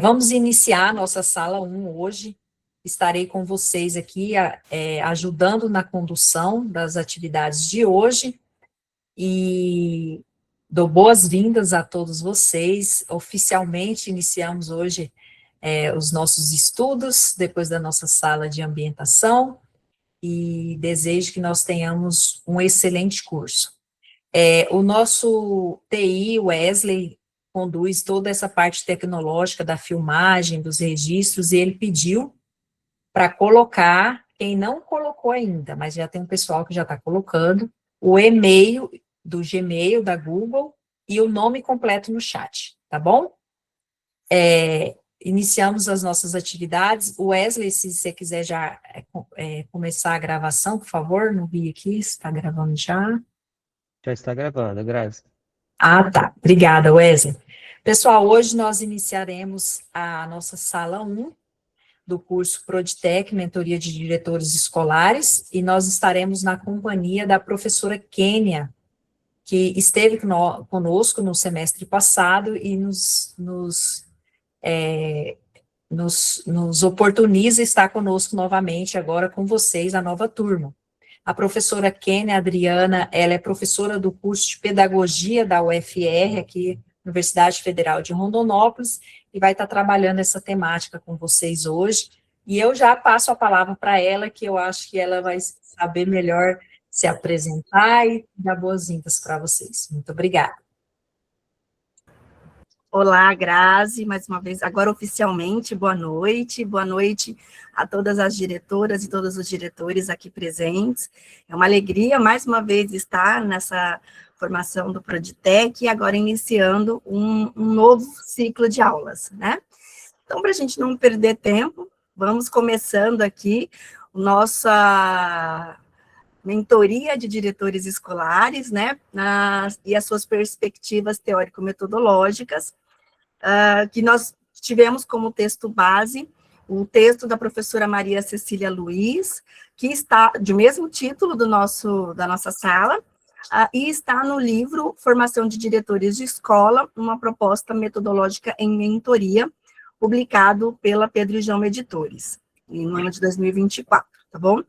Vamos iniciar a nossa sala 1 hoje. Estarei com vocês aqui, ajudando na condução das atividades de hoje, e dou boas-vindas a todos vocês. Oficialmente iniciamos hoje os nossos estudos, depois da nossa sala de ambientação, e desejo que nós tenhamos um excelente curso. O nosso TI, Wesley, conduz toda essa parte tecnológica da filmagem, dos registros, e ele pediu para colocar, quem não colocou ainda, mas já tem um pessoal que já está colocando, o e-mail do Gmail, da Google, e o nome completo no chat, tá bom? Iniciamos as nossas atividades. Wesley, se você quiser já começar a gravação, por favor, não vi aqui, se está gravando já. Já está gravando, Grazi. Ah, tá. Obrigada, Wesley. Pessoal, hoje nós iniciaremos a nossa sala 1 do curso Proditec, Mentoria de Diretores Escolares, e nós estaremos na companhia da professora Kênia, que esteve conosco no semestre passado e nos oportuniza estar conosco novamente agora com vocês, a nova turma. A professora Kênia Adriana, ela é professora do curso de Pedagogia da UFR, aqui, Universidade Federal de Rondonópolis, e vai estar trabalhando essa temática com vocês hoje. E eu já passo a palavra para ela, que eu acho que ela vai saber melhor se apresentar e dar boas-vindas para vocês. Muito obrigada. Olá, Grazi, mais uma vez, agora oficialmente, boa noite a todas as diretoras e todos os diretores aqui presentes. É uma alegria, mais uma vez, estar nessa formação do Proditec e agora iniciando um novo ciclo de aulas, né? Então, para a gente não perder tempo, vamos começando aqui nossa mentoria de diretores escolares, né, e as suas perspectivas teórico-metodológicas, que nós tivemos como texto base o texto da professora Maria Cecília Luiz, que está de mesmo título da nossa sala, e está no livro Formação de Diretores de Escola, uma proposta metodológica em mentoria, publicado pela Pedro e João Editores, no ano de 2024, tá bom?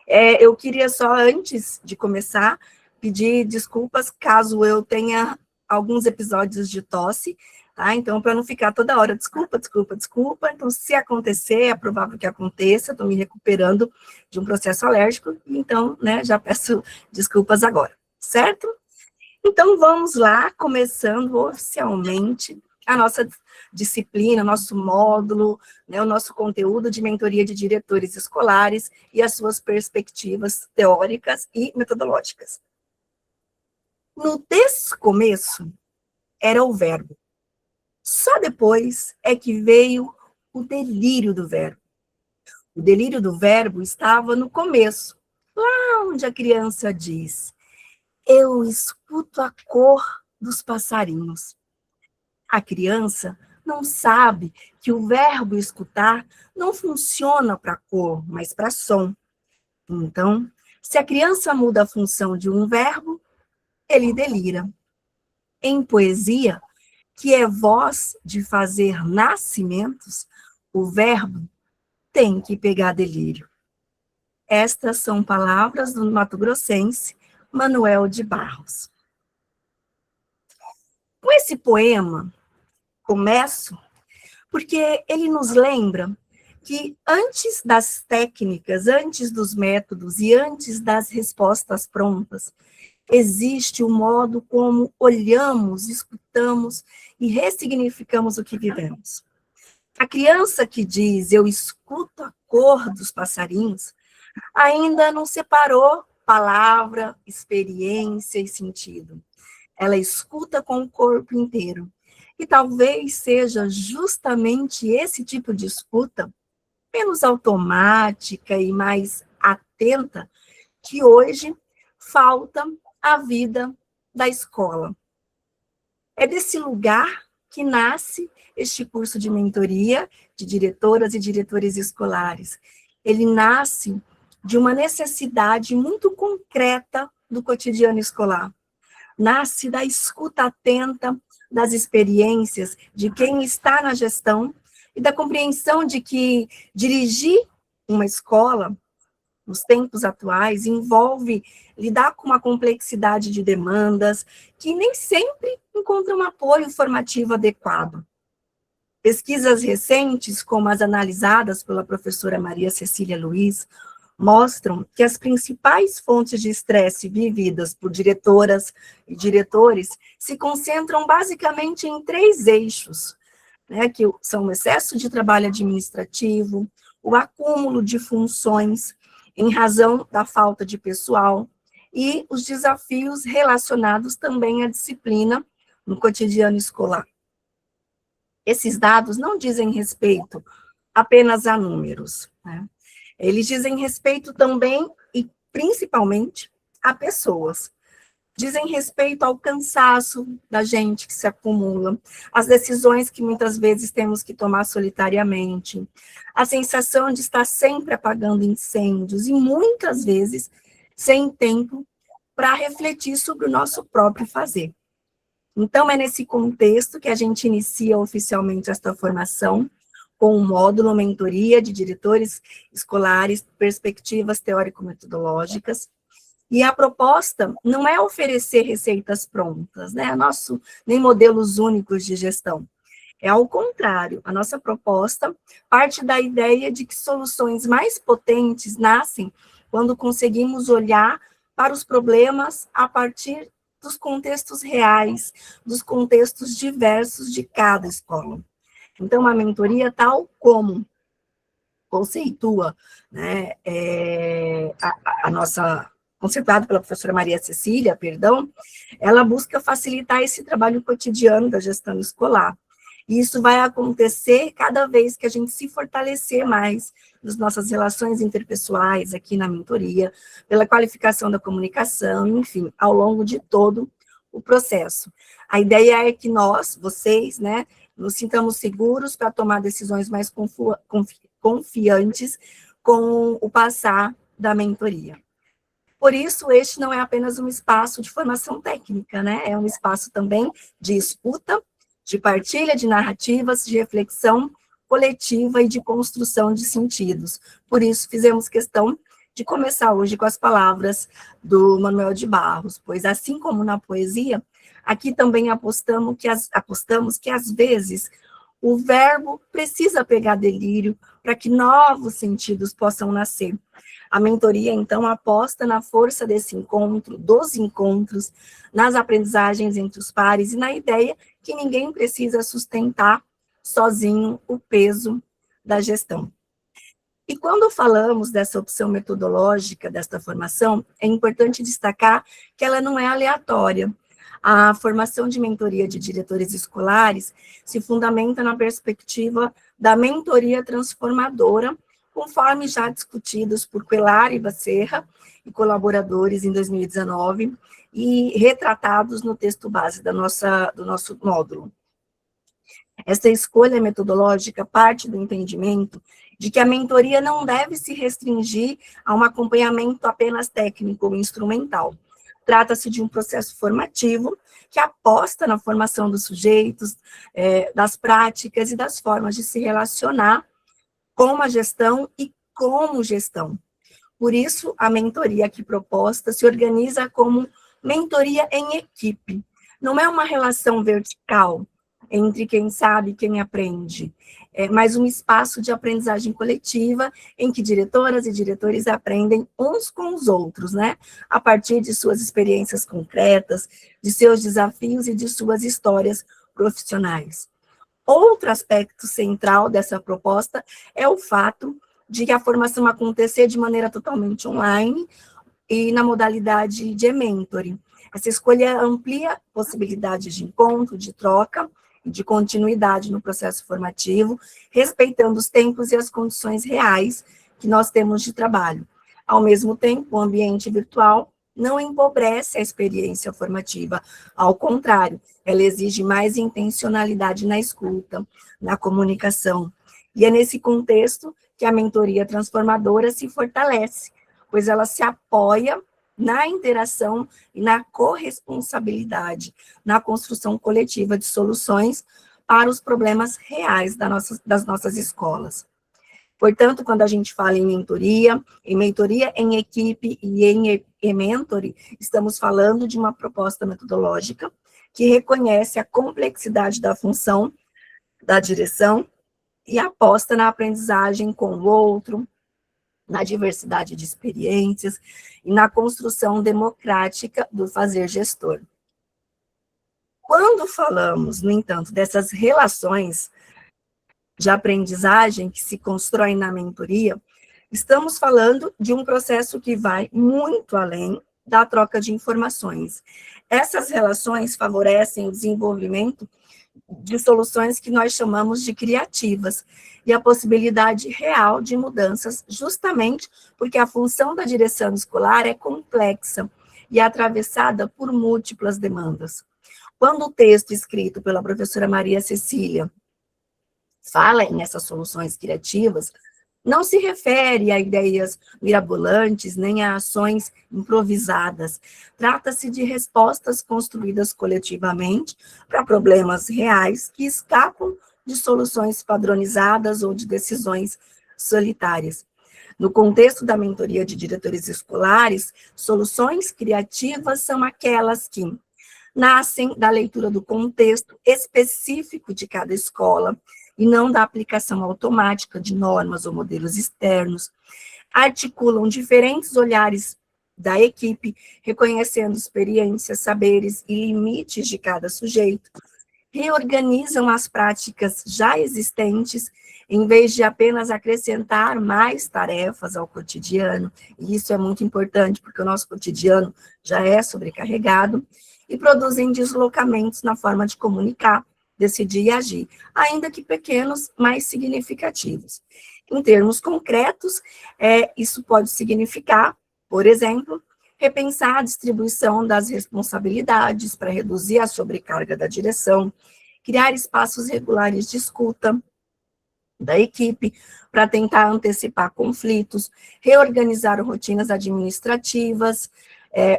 Eu queria só, antes de começar, pedir desculpas caso eu tenha alguns episódios de tosse, tá? Então, para não ficar toda hora, desculpa. Então, se acontecer, é provável que aconteça, estou me recuperando de um processo alérgico, então, né, já peço desculpas agora, certo? Então, vamos lá, começando oficialmente a nossa disciplina, nosso módulo, né, o nosso conteúdo de mentoria de diretores escolares e as suas perspectivas teóricas e metodológicas. No descomeço, era o verbo. Só depois é que veio o delírio do verbo. O delírio do verbo estava no começo, lá onde a criança diz: eu escuto a cor dos passarinhos. A criança não sabe que o verbo escutar não funciona para cor, mas para som. Então, se a criança muda a função de um verbo, ele delira. Em poesia, que é voz de fazer nascimentos, o verbo tem que pegar delírio. Estas são palavras do mato-grossense Manuel de Barros. Com esse poema, começo porque ele nos lembra que antes das técnicas, antes dos métodos e antes das respostas prontas, existe o modo como olhamos, escutamos e ressignificamos o que vivemos. A criança que diz, eu escuto a cor dos passarinhos, ainda não separou palavra, experiência e sentido. Ela escuta com o corpo inteiro. E talvez seja justamente esse tipo de escuta, menos automática e mais atenta, que hoje falta à vida da escola. É desse lugar que nasce este curso de mentoria de diretoras e diretores escolares. Ele nasce de uma necessidade muito concreta do cotidiano escolar. Nasce da escuta atenta das experiências de quem está na gestão e da compreensão de que dirigir uma escola, nos tempos atuais, envolve lidar com uma complexidade de demandas que nem sempre encontram um apoio formativo adequado. Pesquisas recentes, como as analisadas pela professora Maria Cecília Luiz, mostram que as principais fontes de estresse vividas por diretoras e diretores se concentram basicamente em 3 eixos, né, que são o excesso de trabalho administrativo, o acúmulo de funções em razão da falta de pessoal e os desafios relacionados também à disciplina no cotidiano escolar. Esses dados não dizem respeito apenas a números, né? Eles dizem respeito também e principalmente a pessoas. Dizem respeito ao cansaço da gente que se acumula, às decisões que muitas vezes temos que tomar solitariamente, a sensação de estar sempre apagando incêndios e muitas vezes sem tempo para refletir sobre o nosso próprio fazer. Então, é nesse contexto que a gente inicia oficialmente esta formação, com o módulo Mentoria de Diretores Escolares, Perspectivas Teórico-Metodológicas. E a proposta não é oferecer receitas prontas, né? Nem modelos únicos de gestão. É ao contrário, a nossa proposta parte da ideia de que soluções mais potentes nascem quando conseguimos olhar para os problemas a partir dos contextos reais, dos contextos diversos de cada escola. Então, a mentoria, tal como conceitua, né, a nossa, conceituada pela professora Maria Cecília, ela busca facilitar esse trabalho cotidiano da gestão escolar. E isso vai acontecer cada vez que a gente se fortalecer mais nas nossas relações interpessoais aqui na mentoria, pela qualificação da comunicação, enfim, ao longo de todo o processo. A ideia é que nós, vocês, né, nos sintamos seguros para tomar decisões mais confiantes com o passar da mentoria. Por isso, este não é apenas um espaço de formação técnica, né? É um espaço também de escuta, de partilha de narrativas, de reflexão coletiva e de construção de sentidos. Por isso, fizemos questão de começar hoje com as palavras do Manuel de Barros, pois assim como na poesia, aqui também apostamos que às vezes o verbo precisa pegar delírio para que novos sentidos possam nascer. A mentoria, então, aposta na força desse encontro, dos encontros, nas aprendizagens entre os pares e na ideia que ninguém precisa sustentar sozinho o peso da gestão. E quando falamos dessa opção metodológica desta formação, é importante destacar que ela não é aleatória. A formação de mentoria de diretores escolares se fundamenta na perspectiva da mentoria transformadora, conforme já discutidos por Quelar e Becerra e colaboradores em 2019, e retratados no texto base do nosso módulo. Essa escolha metodológica parte do entendimento de que a mentoria não deve se restringir a um acompanhamento apenas técnico ou instrumental. Trata-se de um processo formativo que aposta na formação dos sujeitos, das práticas e das formas de se relacionar com a gestão e como gestão. Por isso, a mentoria aqui proposta se organiza como mentoria em equipe. Não é uma relação vertical entre quem sabe e quem aprende, mas um espaço de aprendizagem coletiva em que diretoras e diretores aprendem uns com os outros, né? A partir de suas experiências concretas, de seus desafios e de suas histórias profissionais. Outro aspecto central dessa proposta é o fato de que a formação acontecer de maneira totalmente online e na modalidade de mentoring. Essa escolha amplia possibilidades de encontro, de troca e de continuidade no processo formativo, respeitando os tempos e as condições reais que nós temos de trabalho. Ao mesmo tempo, o ambiente virtual não empobrece a experiência formativa, ao contrário, ela exige mais intencionalidade na escuta, na comunicação. E é nesse contexto que a mentoria transformadora se fortalece, pois ela se apoia na interação e na corresponsabilidade, na construção coletiva de soluções para os problemas reais das nossas escolas. Portanto, quando a gente fala em mentoria em equipe e em e-mentoring, estamos falando de uma proposta metodológica que reconhece a complexidade da função da direção e aposta na aprendizagem com o outro, na diversidade de experiências e na construção democrática do fazer gestor. Quando falamos, no entanto, dessas relações de aprendizagem que se constroem na mentoria, estamos falando de um processo que vai muito além da troca de informações. Essas relações favorecem o desenvolvimento de soluções que nós chamamos de criativas, e a possibilidade real de mudanças, justamente porque a função da direção escolar é complexa e atravessada por múltiplas demandas. Quando o texto escrito pela professora Maria Cecília fala nessas soluções criativas, não se refere a ideias mirabolantes, nem a ações improvisadas. Trata-se de respostas construídas coletivamente para problemas reais que escapam de soluções padronizadas ou de decisões solitárias. No contexto da mentoria de diretores escolares, soluções criativas são aquelas que nascem da leitura do contexto específico de cada escola, e não da aplicação automática de normas ou modelos externos, articulam diferentes olhares da equipe, reconhecendo experiências, saberes e limites de cada sujeito, reorganizam as práticas já existentes, em vez de apenas acrescentar mais tarefas ao cotidiano, e isso é muito importante, porque o nosso cotidiano já é sobrecarregado, e produzem deslocamentos na forma de comunicar, decidir e agir, ainda que pequenos, mas significativos. Em termos concretos, isso pode significar, por exemplo, repensar a distribuição das responsabilidades para reduzir a sobrecarga da direção, criar espaços regulares de escuta da equipe para tentar antecipar conflitos, reorganizar rotinas administrativas,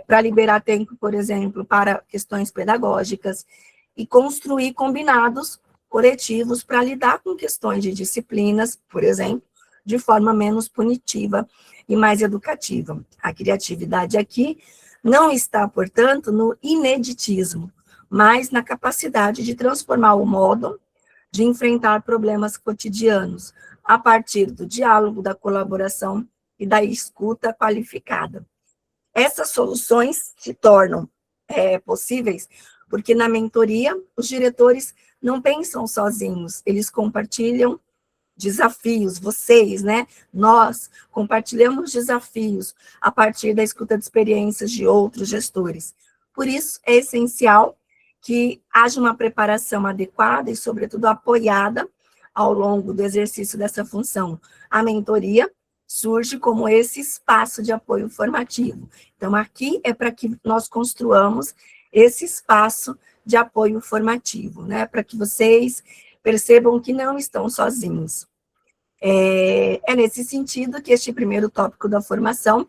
para liberar tempo, por exemplo, para questões pedagógicas, e construir combinados coletivos para lidar com questões de disciplinas, por exemplo, de forma menos punitiva e mais educativa. A criatividade aqui não está, portanto, no ineditismo, mas na capacidade de transformar o modo de enfrentar problemas cotidianos a partir do diálogo, da colaboração e da escuta qualificada. Essas soluções se tornam possíveis porque na mentoria os diretores não pensam sozinhos, eles compartilham desafios, vocês, né? Nós compartilhamos desafios a partir da escuta de experiências de outros gestores. Por isso, é essencial que haja uma preparação adequada e, sobretudo, apoiada ao longo do exercício dessa função. A mentoria surge como esse espaço de apoio formativo. Então, aqui é para que nós construamos esse espaço de apoio formativo, né, para que vocês percebam que não estão sozinhos. É nesse sentido que este primeiro tópico da formação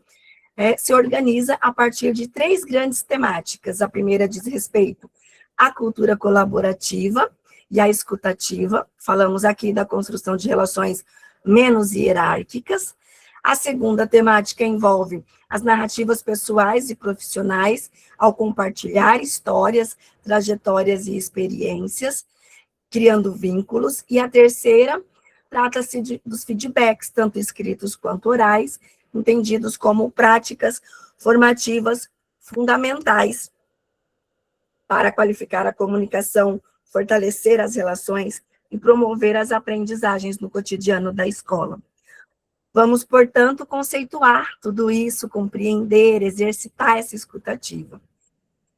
se organiza a partir de 3 grandes temáticas. A primeira diz respeito à cultura colaborativa e à escutativa, falamos aqui da construção de relações menos hierárquicas. A segunda temática envolve as narrativas pessoais e profissionais ao compartilhar histórias, trajetórias e experiências, criando vínculos. E a terceira trata-se dos feedbacks, tanto escritos quanto orais, entendidos como práticas formativas fundamentais para qualificar a comunicação, fortalecer as relações e promover as aprendizagens no cotidiano da escola. Vamos, portanto, conceituar tudo isso, compreender, exercitar essa escutativa.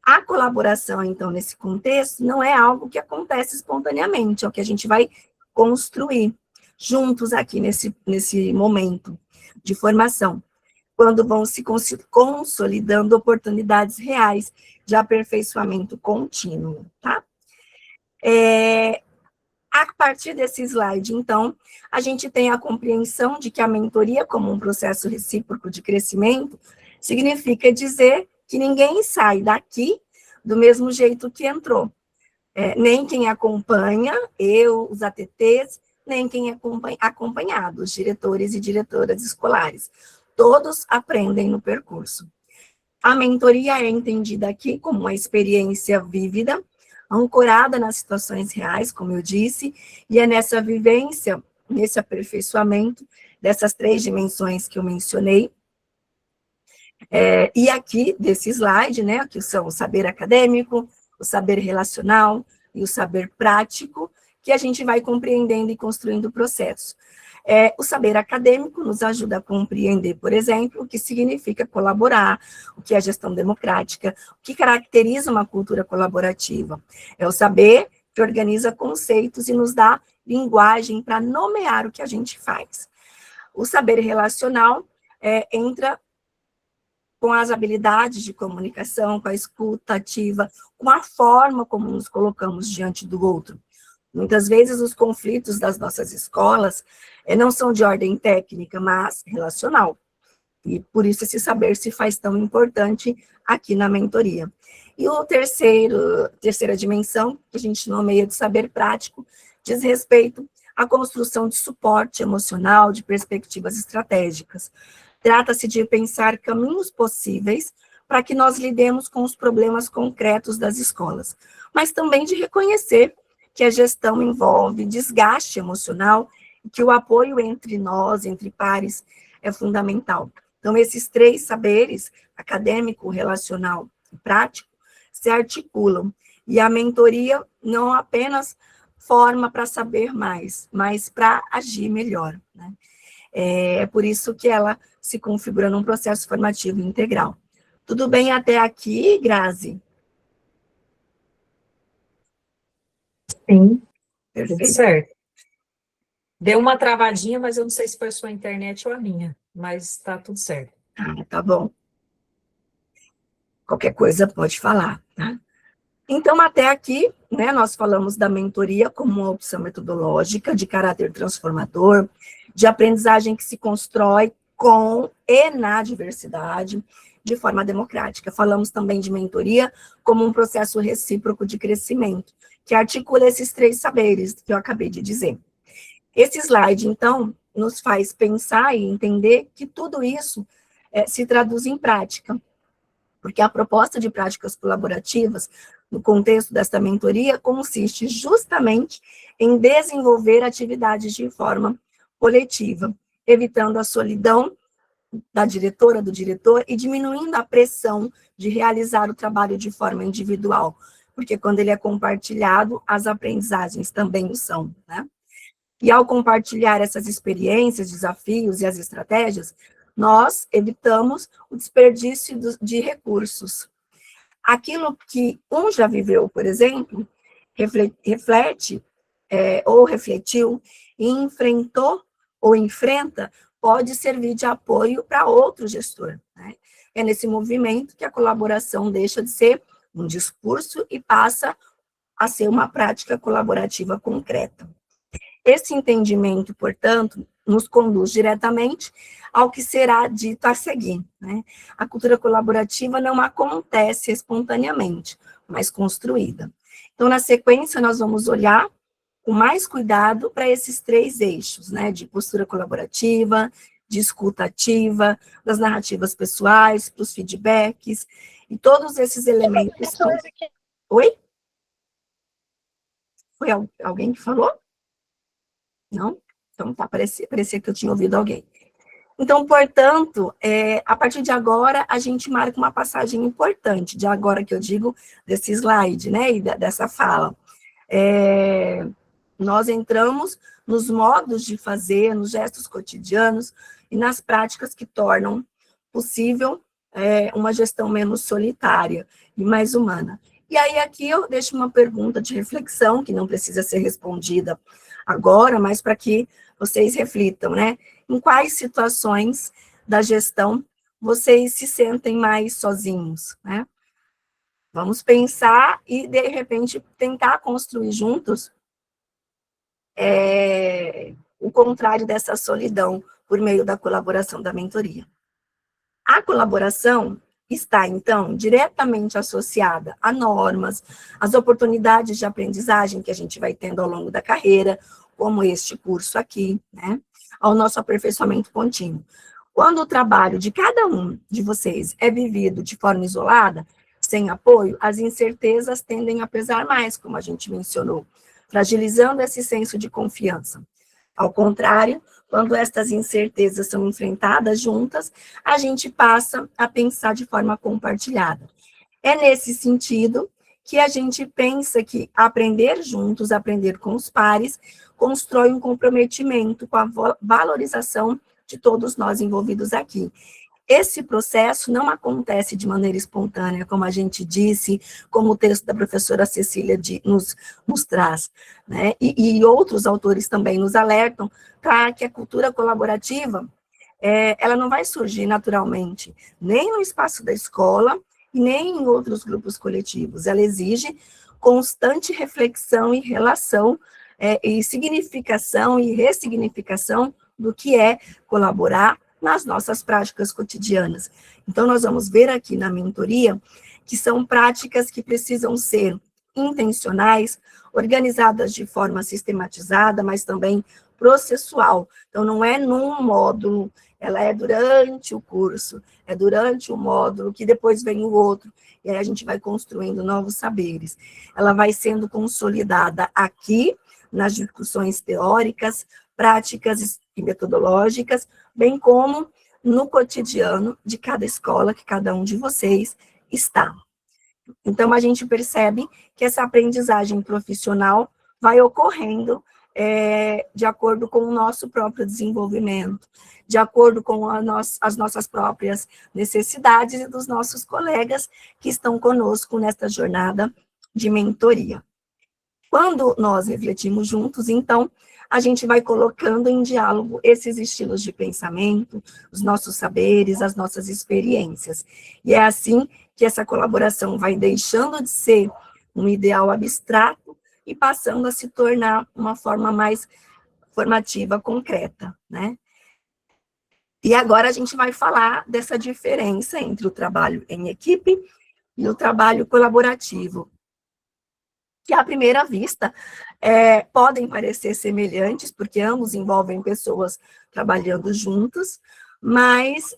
A colaboração, então, nesse contexto, não é algo que acontece espontaneamente, é o que a gente vai construir juntos aqui nesse momento de formação, quando vão se consolidando oportunidades reais de aperfeiçoamento contínuo, tá? A partir desse slide, então, a gente tem a compreensão de que a mentoria, como um processo recíproco de crescimento, significa dizer que ninguém sai daqui do mesmo jeito que entrou. Nem quem acompanha, eu, os ATTs, nem quem é acompanhado, os diretores e diretoras escolares. Todos aprendem no percurso. A mentoria é entendida aqui como uma experiência vívida, ancorada nas situações reais, como eu disse, e é nessa vivência, nesse aperfeiçoamento dessas 3 dimensões que eu mencionei. E aqui, desse slide, né, que são o saber acadêmico, o saber relacional e o saber prático, que a gente vai compreendendo e construindo o processo. O saber acadêmico nos ajuda a compreender, por exemplo, o que significa colaborar, o que é gestão democrática, o que caracteriza uma cultura colaborativa. É o saber que organiza conceitos e nos dá linguagem para nomear o que a gente faz. O saber relacional entra com as habilidades de comunicação, com a escuta ativa, com a forma como nos colocamos diante do outro. Muitas vezes os conflitos das nossas escolas não são de ordem técnica, mas relacional. E por isso esse saber se faz tão importante aqui na mentoria. E a terceira dimensão, que a gente nomeia de saber prático, diz respeito à construção de suporte emocional, de perspectivas estratégicas. Trata-se de pensar caminhos possíveis para que nós lidemos com os problemas concretos das escolas, mas também de reconhecer que a gestão envolve desgaste emocional e que o apoio entre nós, entre pares, é fundamental. Então, esses 3 saberes, acadêmico, relacional e prático, se articulam. E a mentoria não apenas forma para saber mais, mas para agir melhor, né? É por isso que ela se configura num processo formativo integral. Tudo bem até aqui, Grazi? Sim, tudo Perfeito. certo. Deu uma travadinha, mas eu não sei se foi a sua internet ou a minha, mas está tudo certo. Tá bom. Qualquer coisa pode falar, tá? Então, até aqui, né, nós falamos da mentoria como uma opção metodológica de caráter transformador, de aprendizagem que se constrói com e na diversidade, de forma democrática. Falamos também de mentoria como um processo recíproco de crescimento, que articula esses 3 saberes que eu acabei de dizer. Esse slide, então, nos faz pensar e entender que tudo isso se traduz em prática, porque a proposta de práticas colaborativas, no contexto desta mentoria, consiste justamente em desenvolver atividades de forma coletiva, evitando a solidão da diretora, do diretor, e diminuindo a pressão de realizar o trabalho de forma individual, porque quando ele é compartilhado, as aprendizagens também o são, né? E ao compartilhar essas experiências, desafios e as estratégias, nós evitamos o desperdício de recursos. Aquilo que um já viveu, por exemplo, reflete ou refletiu e enfrentou ou enfrenta, pode servir de apoio para outro gestor, né? É nesse movimento que a colaboração deixa de ser um discurso e passa a ser uma prática colaborativa concreta. Esse entendimento, portanto, nos conduz diretamente ao que será dito a seguir, né? A cultura colaborativa não acontece espontaneamente, mas construída. Então, na sequência, nós vamos olhar com mais cuidado para esses 3 eixos, né? De postura colaborativa, de escuta ativa, das narrativas pessoais, dos feedbacks, e todos esses elementos são... Oi? Foi alguém que falou? Não? Então, tá, parecia que eu tinha ouvido alguém. Então, portanto, a partir de agora, a gente marca uma passagem importante, de agora que eu digo, desse slide, né, e dessa fala. Nós entramos nos modos de fazer, nos gestos cotidianos e nas práticas que tornam possível uma gestão menos solitária e mais humana. E aí, aqui eu deixo uma pergunta de reflexão, que não precisa ser respondida agora, mas para que vocês reflitam, né? Em quais situações da gestão vocês se sentem mais sozinhos, né? Vamos pensar e, de repente, tentar construir juntos o contrário dessa solidão por meio da colaboração da mentoria. A colaboração está, então, diretamente associada a normas, às oportunidades de aprendizagem que a gente vai tendo ao longo da carreira, como este curso aqui, né? Ao nosso aperfeiçoamento contínuo. Quando o trabalho de cada um de vocês é vivido de forma isolada, sem apoio, as incertezas tendem a pesar mais, como a gente mencionou, fragilizando esse senso de confiança. Ao contrário, quando estas incertezas são enfrentadas juntas, a gente passa a pensar de forma compartilhada. É nesse sentido que a gente pensa que aprender juntos, aprender com os pares, constrói um comprometimento com a valorização de todos nós envolvidos aqui. Esse processo não acontece de maneira espontânea, como a gente disse, como o texto da professora Cecília nos traz, né? E outros autores também nos alertam para que a cultura colaborativa, ela não vai surgir naturalmente, nem no espaço da escola, nem em outros grupos coletivos. Ela exige constante reflexão e relação, e significação e ressignificação do que é colaborar nas nossas práticas cotidianas. Então, nós vamos ver aqui na mentoria que são práticas que precisam ser intencionais, organizadas de forma sistematizada, mas também processual. Então, não é num módulo, ela é durante o curso, é durante o módulo, que depois vem o outro, e aí a gente vai construindo novos saberes. Ela vai sendo consolidada aqui, nas discussões teóricas, práticas e metodológicas, bem como no cotidiano de cada escola que cada um de vocês está. Então, a gente percebe que essa aprendizagem profissional vai ocorrendo de acordo com o nosso próprio desenvolvimento, de acordo com as nossas próprias necessidades e dos nossos colegas que estão conosco nesta jornada de mentoria. Quando nós refletimos juntos, então, a gente vai colocando em diálogo esses estilos de pensamento, os nossos saberes, as nossas experiências. E é assim que essa colaboração vai deixando de ser um ideal abstrato e passando a se tornar uma forma mais formativa, concreta, né? E agora a gente vai falar dessa diferença entre o trabalho em equipe e o trabalho colaborativo, que à primeira vista podem parecer semelhantes, porque ambos envolvem pessoas trabalhando juntas, mas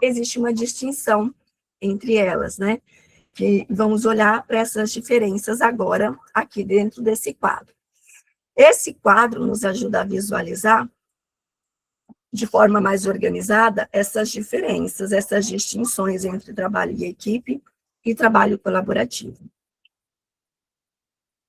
existe uma distinção entre elas, né? Que vamos olhar para essas diferenças agora, aqui dentro desse quadro. Esse quadro nos ajuda a visualizar, de forma mais organizada, essas diferenças, essas distinções entre trabalho em equipe e trabalho colaborativo.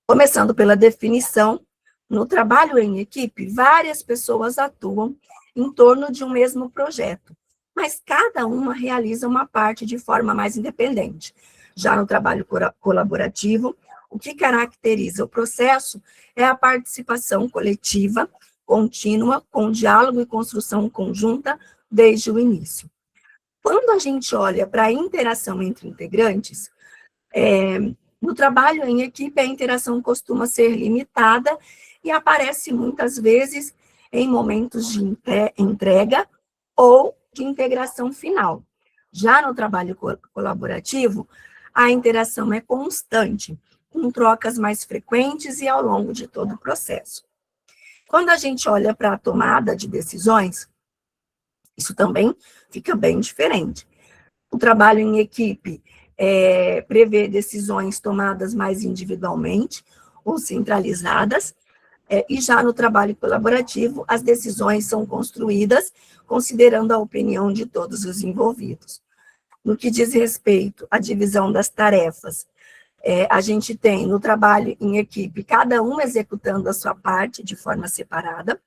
Começando pela definição, no trabalho em equipe, várias pessoas atuam em torno de um mesmo projeto, mas cada uma realiza uma parte de forma mais independente. Já no trabalho colaborativo, o que caracteriza o processo é a participação coletiva, contínua, com diálogo e construção conjunta desde o início. Quando a gente olha para a interação entre integrantes, no trabalho em equipe, a interação costuma ser limitada e aparece muitas vezes em momentos de entrega ou de integração final. Já no trabalho colaborativo, a interação é constante, com trocas mais frequentes e ao longo de todo o processo. Quando a gente olha para a tomada de decisões, isso também fica bem diferente. O trabalho em equipe prevê decisões tomadas mais individualmente ou centralizadas, e já no trabalho colaborativo, as decisões são construídas considerando a opinião de todos os envolvidos. No que diz respeito à divisão das tarefas, a gente tem no trabalho em equipe, cada um executando a sua parte de forma separada,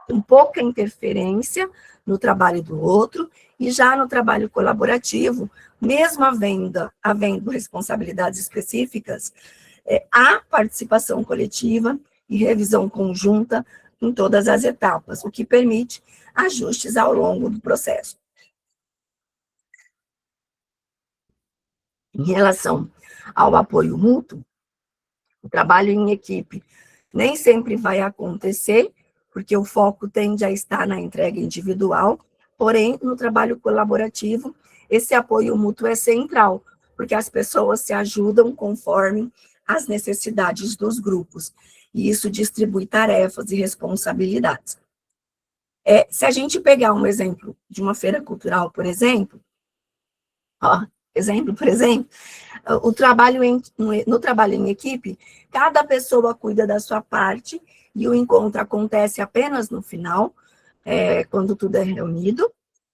com pouca interferência no trabalho do outro, e já no trabalho colaborativo, mesmo havendo responsabilidades específicas, há participação coletiva e revisão conjunta em todas as etapas, o que permite ajustes ao longo do processo. Em relação ao apoio mútuo, o trabalho em equipe nem sempre vai acontecer, porque o foco tende a estar na entrega individual, Porém, no trabalho colaborativo, esse apoio mútuo é central, porque as pessoas se ajudam conforme as necessidades dos grupos, e isso distribui tarefas e responsabilidades. Se a gente pegar um exemplo de uma feira cultural, por exemplo, no trabalho em equipe, cada pessoa cuida da sua parte, e o encontro acontece apenas no final, quando tudo é reunido,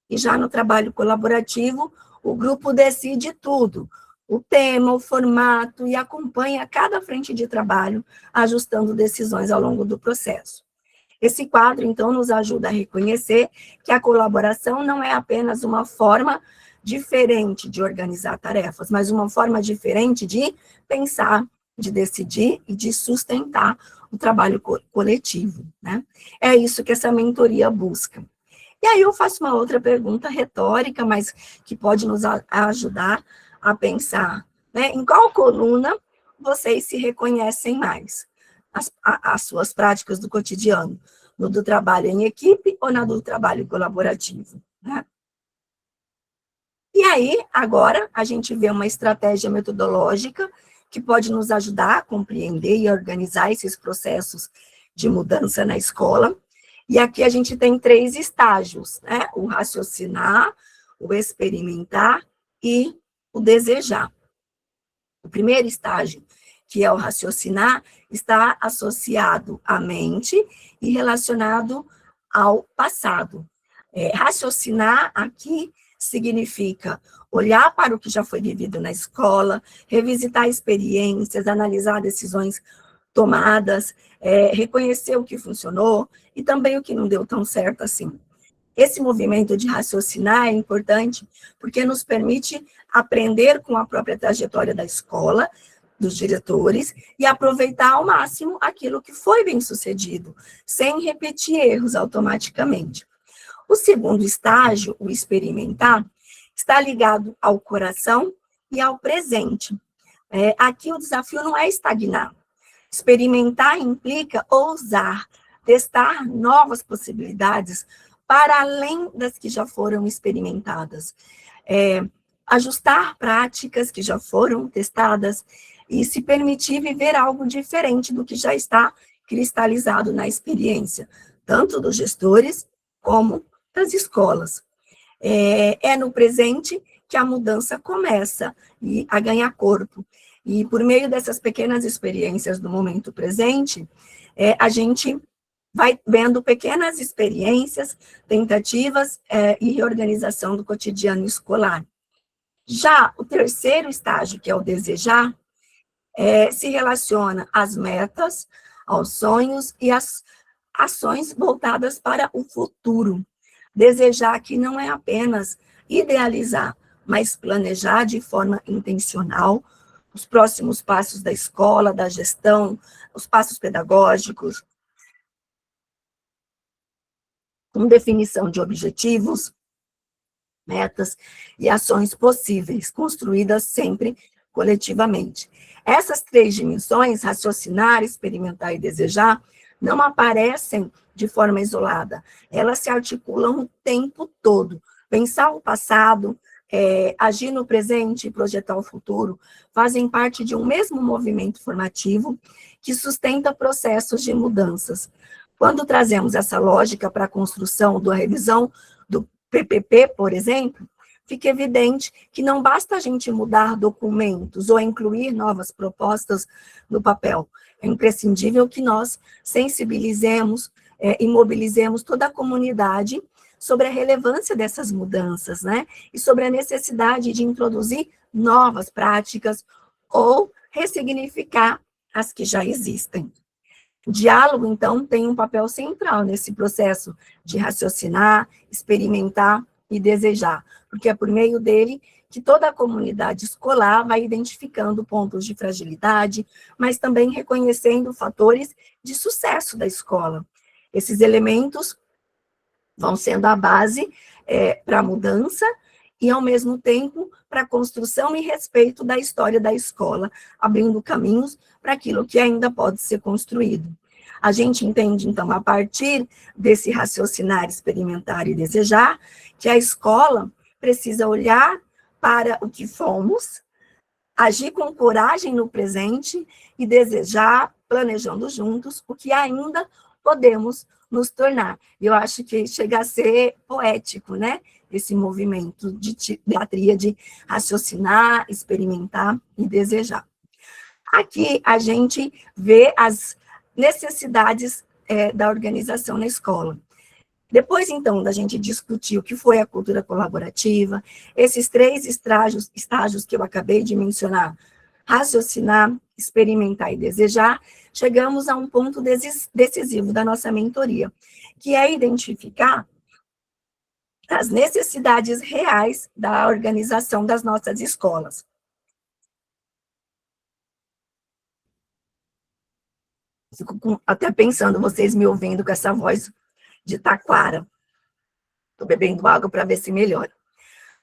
e já no trabalho colaborativo, o grupo decide tudo, o tema, o formato, e acompanha cada frente de trabalho, ajustando decisões ao longo do processo. Esse quadro, então, nos ajuda a reconhecer que a colaboração não é apenas uma forma diferente de organizar tarefas, mas uma forma diferente de pensar, de decidir e de sustentar o trabalho coletivo, né? É isso que essa mentoria busca. E aí eu faço uma outra pergunta retórica, mas que pode nos ajudar a pensar, né? Em qual coluna vocês se reconhecem mais? As suas práticas do cotidiano, no do trabalho em equipe ou na do trabalho colaborativo, né? E aí, agora, a gente vê uma estratégia metodológica que pode nos ajudar a compreender e organizar esses processos de mudança na escola. E aqui a gente tem 3 estágios, né? O raciocinar, o experimentar e o desejar. O primeiro estágio, que é o raciocinar, está associado à mente e relacionado ao passado. Raciocinar aqui significa olhar para o que já foi vivido na escola, revisitar experiências, analisar decisões tomadas, reconhecer o que funcionou e também o que não deu tão certo assim. Esse movimento de raciocinar é importante porque nos permite aprender com a própria trajetória da escola, dos diretores, e aproveitar ao máximo aquilo que foi bem sucedido, sem repetir erros automaticamente. O segundo estágio, o experimentar, está ligado ao coração e ao presente. Aqui o desafio não é estagnar. Experimentar implica ousar, testar novas possibilidades para além das que já foram experimentadas. Ajustar práticas que já foram testadas e se permitir viver algo diferente do que já está cristalizado na experiência, tanto dos gestores como das escolas. É no presente que a mudança começa a ganhar corpo. E por meio dessas pequenas experiências do momento presente, a gente vai vendo pequenas experiências, tentativas e reorganização do cotidiano escolar. Já o terceiro estágio, que é o desejar, se relaciona às metas, aos sonhos e às ações voltadas para o futuro. Desejar aqui não é apenas idealizar, mas planejar de forma intencional os próximos passos da escola, da gestão, os passos pedagógicos, com definição de objetivos, metas e ações possíveis, construídas sempre coletivamente. Essas 3 dimensões, raciocinar, experimentar e desejar, não aparecem de forma isolada, elas se articulam o tempo todo. Pensar o passado, agir no presente e projetar o futuro, fazem parte de um mesmo movimento formativo que sustenta processos de mudanças. Quando trazemos essa lógica para a construção da revisão do PPP, por exemplo, fica evidente que não basta a gente mudar documentos ou incluir novas propostas no papel. É imprescindível que nós sensibilizemos e mobilizemos toda a comunidade sobre a relevância dessas mudanças, né? E sobre a necessidade de introduzir novas práticas ou ressignificar as que já existem. O diálogo, então, tem um papel central nesse processo de raciocinar, experimentar e desejar, porque é por meio dele que toda a comunidade escolar vai identificando pontos de fragilidade, mas também reconhecendo fatores de sucesso da escola. Esses elementos vão sendo a base para a mudança e, ao mesmo tempo, para a construção e respeito da história da escola, abrindo caminhos para aquilo que ainda pode ser construído. A gente entende, então, a partir desse raciocinar, experimentar e desejar, que a escola precisa olhar para o que fomos, agir com coragem no presente e desejar, planejando juntos, o que ainda podemos nos tornar. Eu acho que chega a ser poético, né? Esse movimento da tríade raciocinar, experimentar e desejar. Aqui a gente vê as necessidades da organização na escola. Depois, então, da gente discutir o que foi a cultura colaborativa, esses 3 estágios que eu acabei de mencionar, raciocinar, experimentar e desejar, chegamos a um ponto decisivo da nossa mentoria, que é identificar as necessidades reais da organização das nossas escolas. Fico até pensando, vocês me ouvindo com essa voz de taquara. Estou bebendo água para ver se melhora.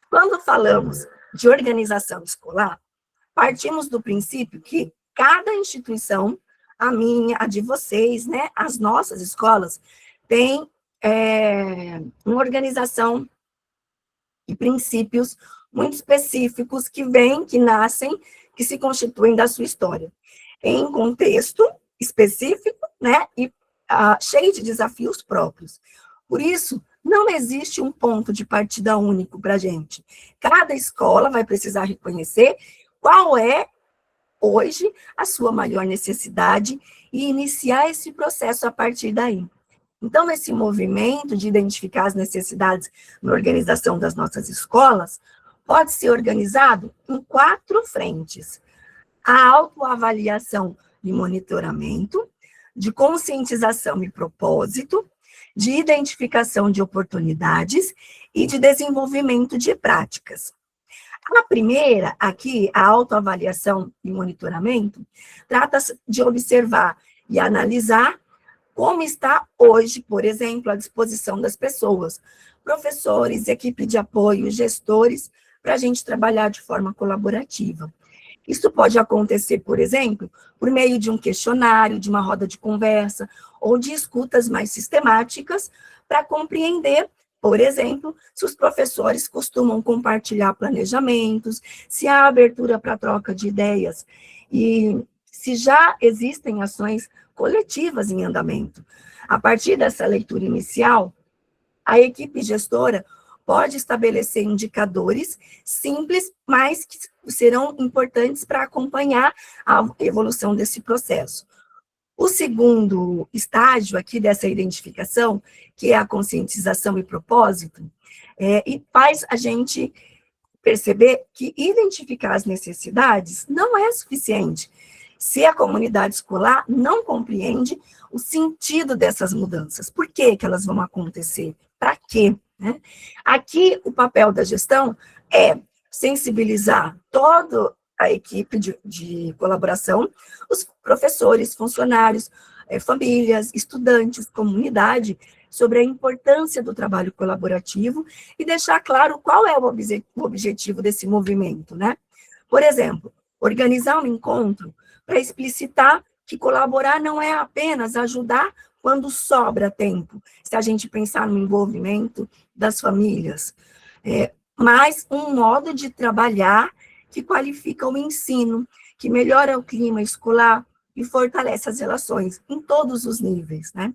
Quando falamos de organização escolar, partimos do princípio que cada instituição, a minha, a de vocês, né, as nossas escolas, tem uma organização e princípios muito específicos que vêm, que nascem, que se constituem da sua história, em contexto específico, né, e cheio de desafios próprios. Por isso, não existe um ponto de partida único para a gente. Cada escola vai precisar reconhecer qual é, hoje, a sua maior necessidade e iniciar esse processo a partir daí. Então, esse movimento de identificar as necessidades na organização das nossas escolas pode ser organizado em 4 frentes: a autoavaliação e monitoramento, de conscientização e propósito, de identificação de oportunidades e de desenvolvimento de práticas. A primeira, aqui, a autoavaliação e monitoramento, trata-se de observar e analisar como está hoje, por exemplo, a disposição das pessoas, professores, equipe de apoio, gestores, para a gente trabalhar de forma colaborativa. Isso pode acontecer, por exemplo, por meio de um questionário, de uma roda de conversa, ou de escutas mais sistemáticas, para compreender, por exemplo, se os professores costumam compartilhar planejamentos, se há abertura para troca de ideias, e se já existem ações coletivas em andamento. A partir dessa leitura inicial, a equipe gestora pode estabelecer indicadores simples, mas que serão importantes para acompanhar a evolução desse processo. O segundo estágio aqui dessa identificação, que é a conscientização e propósito, e faz a gente perceber que identificar as necessidades não é suficiente se a comunidade escolar não compreende o sentido dessas mudanças. Por que elas vão acontecer? Para quê? Né? Aqui, o papel da gestão é sensibilizar toda a equipe de colaboração, os professores, funcionários, famílias, estudantes, comunidade, sobre a importância do trabalho colaborativo e deixar claro qual é o objetivo desse movimento, né? Por exemplo, organizar um encontro para explicitar que colaborar não é apenas ajudar quando sobra tempo, se a gente pensar no envolvimento das famílias, mas um modo de trabalhar que qualifica o ensino, que melhora o clima escolar e fortalece as relações em todos os níveis, né?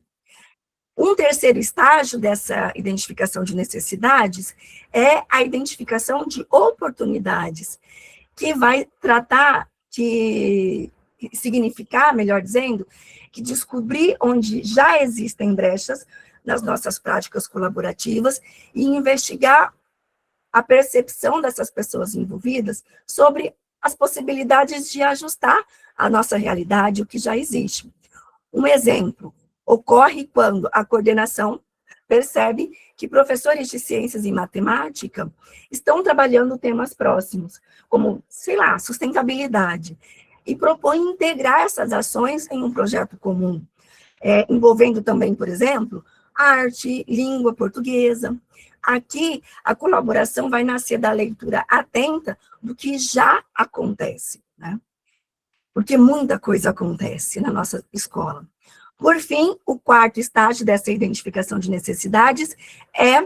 Um terceiro estágio dessa identificação de necessidades é a identificação de oportunidades, que vai tratar de significar, melhor dizendo, que descobrir onde já existem brechas nas nossas práticas colaborativas e investigar a percepção dessas pessoas envolvidas sobre as possibilidades de ajustar a nossa realidade, o que já existe. Um exemplo ocorre quando a coordenação percebe que professores de ciências e matemática estão trabalhando temas próximos, como, sei lá, sustentabilidade, e propõe integrar essas ações em um projeto comum, envolvendo também, por exemplo, arte, língua portuguesa. Aqui, a colaboração vai nascer da leitura atenta do que já acontece, né? Porque muita coisa acontece na nossa escola. Por fim, o quarto estágio dessa identificação de necessidades é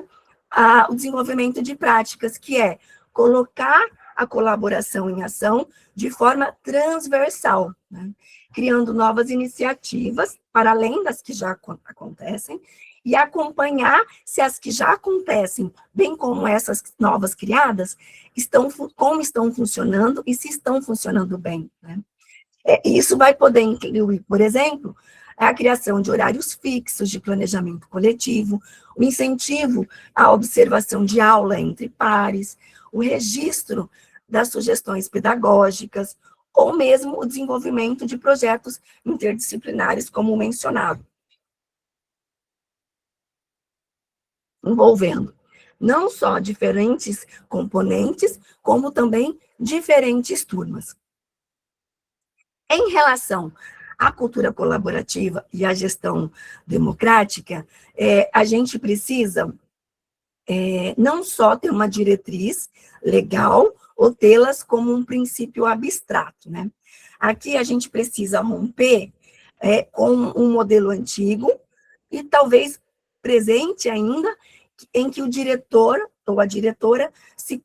o desenvolvimento de práticas, que é colocar a colaboração em ação de forma transversal, né? Criando novas iniciativas, para além das que já acontecem, e acompanhar se as que já acontecem, bem como essas novas criadas, como estão funcionando e se estão funcionando bem, né? Isso vai poder incluir, por exemplo, a criação de horários fixos de planejamento coletivo, o incentivo à observação de aula entre pares, o registro das sugestões pedagógicas, ou mesmo o desenvolvimento de projetos interdisciplinares, como mencionado, envolvendo não só diferentes componentes, como também diferentes turmas. Em relação à cultura colaborativa e à gestão democrática, a gente precisa não só ter uma diretriz legal ou tê-las como um princípio abstrato, né? Aqui a gente precisa romper com um modelo antigo e talvez presente ainda, em que o diretor ou a diretora se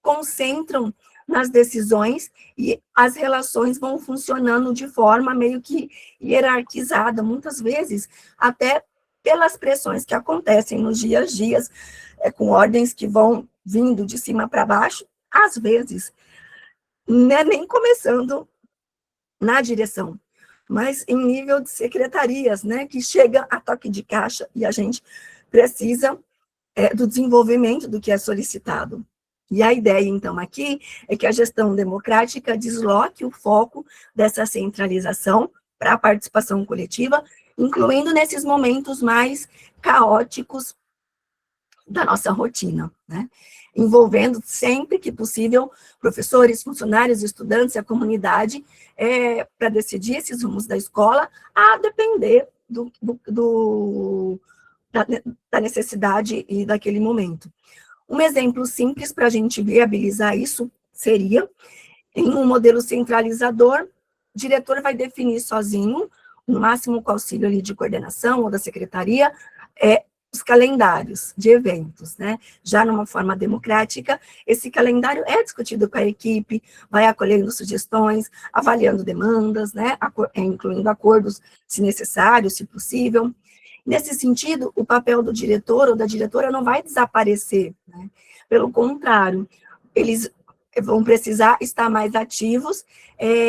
concentram nas decisões e as relações vão funcionando de forma meio que hierarquizada, muitas vezes até pelas pressões que acontecem nos dias a dias, com ordens que vão vindo de cima para baixo, às vezes, né, nem começando na direção, mas em nível de secretarias, né, que chega a toque de caixa e a gente precisa do desenvolvimento do que é solicitado. E a ideia, então, aqui é que a gestão democrática desloque o foco dessa centralização para a participação coletiva, incluindo nesses momentos mais caóticos da nossa rotina, né? Envolvendo sempre que possível professores, funcionários, estudantes e a comunidade para decidir esses rumos da escola, a depender da necessidade e daquele momento. Um exemplo simples para a gente viabilizar isso seria, em um modelo centralizador, o diretor vai definir sozinho, no máximo com auxílio ali de coordenação ou da secretaria, os calendários de eventos, né? Já numa forma democrática, esse calendário é discutido com a equipe, vai acolhendo sugestões, avaliando demandas, né? Incluindo acordos, se necessário, se possível. Nesse sentido, o papel do diretor ou da diretora não vai desaparecer, né? Pelo contrário, eles vão precisar estar mais ativos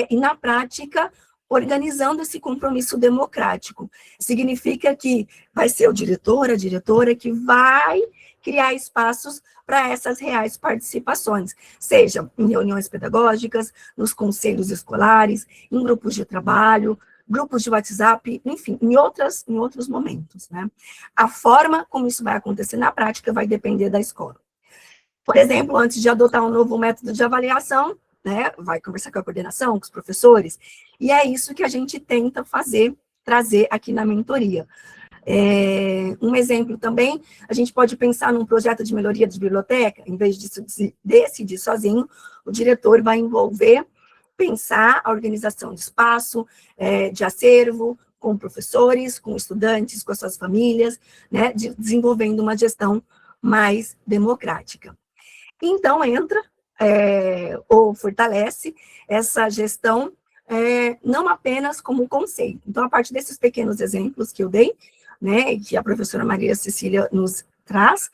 e, na prática, organizando esse compromisso democrático. Significa que vai ser o diretor, a diretora, que vai criar espaços para essas reais participações, seja em reuniões pedagógicas, nos conselhos escolares, em grupos de trabalho, grupos de WhatsApp, enfim, em outros momentos, né? A forma como isso vai acontecer na prática vai depender da escola. Por exemplo, antes de adotar um novo método de avaliação, né, vai conversar com a coordenação, com os professores, e é isso que a gente tenta trazer aqui na mentoria. Um exemplo também, a gente pode pensar num projeto de melhoria de biblioteca, em vez de decidir sozinho, o diretor vai pensar a organização de espaço, de acervo, com professores, com estudantes, com as suas famílias, né, desenvolvendo uma gestão mais democrática. Então, entra ou fortalece essa gestão, não apenas como conceito. Então, a partir desses pequenos exemplos que eu dei, né, que a professora Maria Cecília nos traz,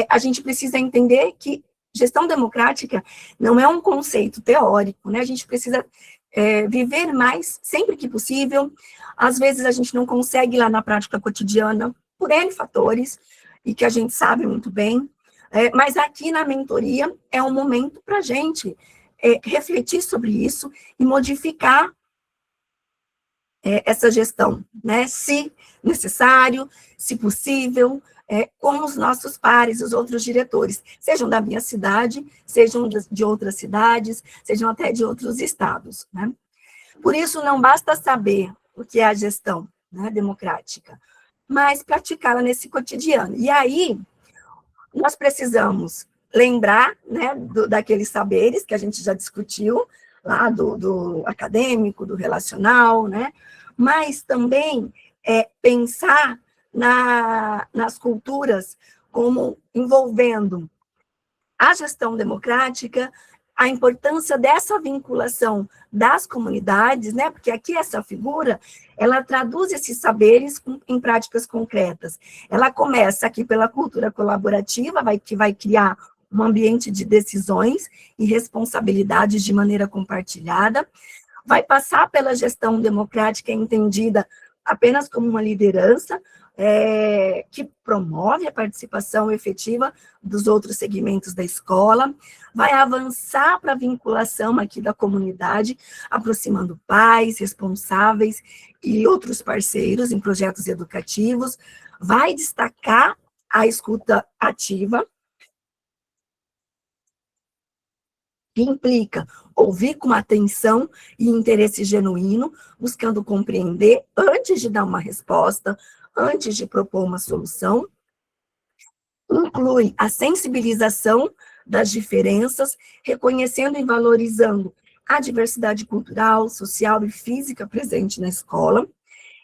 a gente precisa entender que gestão democrática não é um conceito teórico, né? A gente precisa viver mais, sempre que possível. Às vezes a gente não consegue ir lá na prática cotidiana, por N fatores, e que a gente sabe muito bem, mas aqui na mentoria é um momento para a gente refletir sobre isso e modificar essa gestão, né? Se necessário, se possível, com os nossos pares, os outros diretores, sejam da minha cidade, sejam de outras cidades, sejam até de outros estados, né? Por isso, não basta saber o que é a gestão, né, democrática, mas praticá-la nesse cotidiano. E aí, nós precisamos lembrar, né, daqueles saberes que a gente já discutiu, lá do acadêmico, do relacional, né? Mas também pensar nas culturas como envolvendo a gestão democrática, a importância dessa vinculação das comunidades, né? Porque aqui essa figura, ela traduz esses saberes em práticas concretas. Ela começa aqui pela cultura colaborativa, que vai criar um ambiente de decisões e responsabilidades de maneira compartilhada, vai passar pela gestão democrática entendida apenas como uma liderança, que promove a participação efetiva dos outros segmentos da escola, vai avançar para a vinculação aqui da comunidade, aproximando pais, responsáveis e outros parceiros em projetos educativos, vai destacar a escuta ativa, que implica ouvir com atenção e interesse genuíno, buscando compreender antes de dar uma resposta, antes de propor uma solução. Inclui a sensibilização das diferenças, reconhecendo e valorizando a diversidade cultural, social e física presente na escola,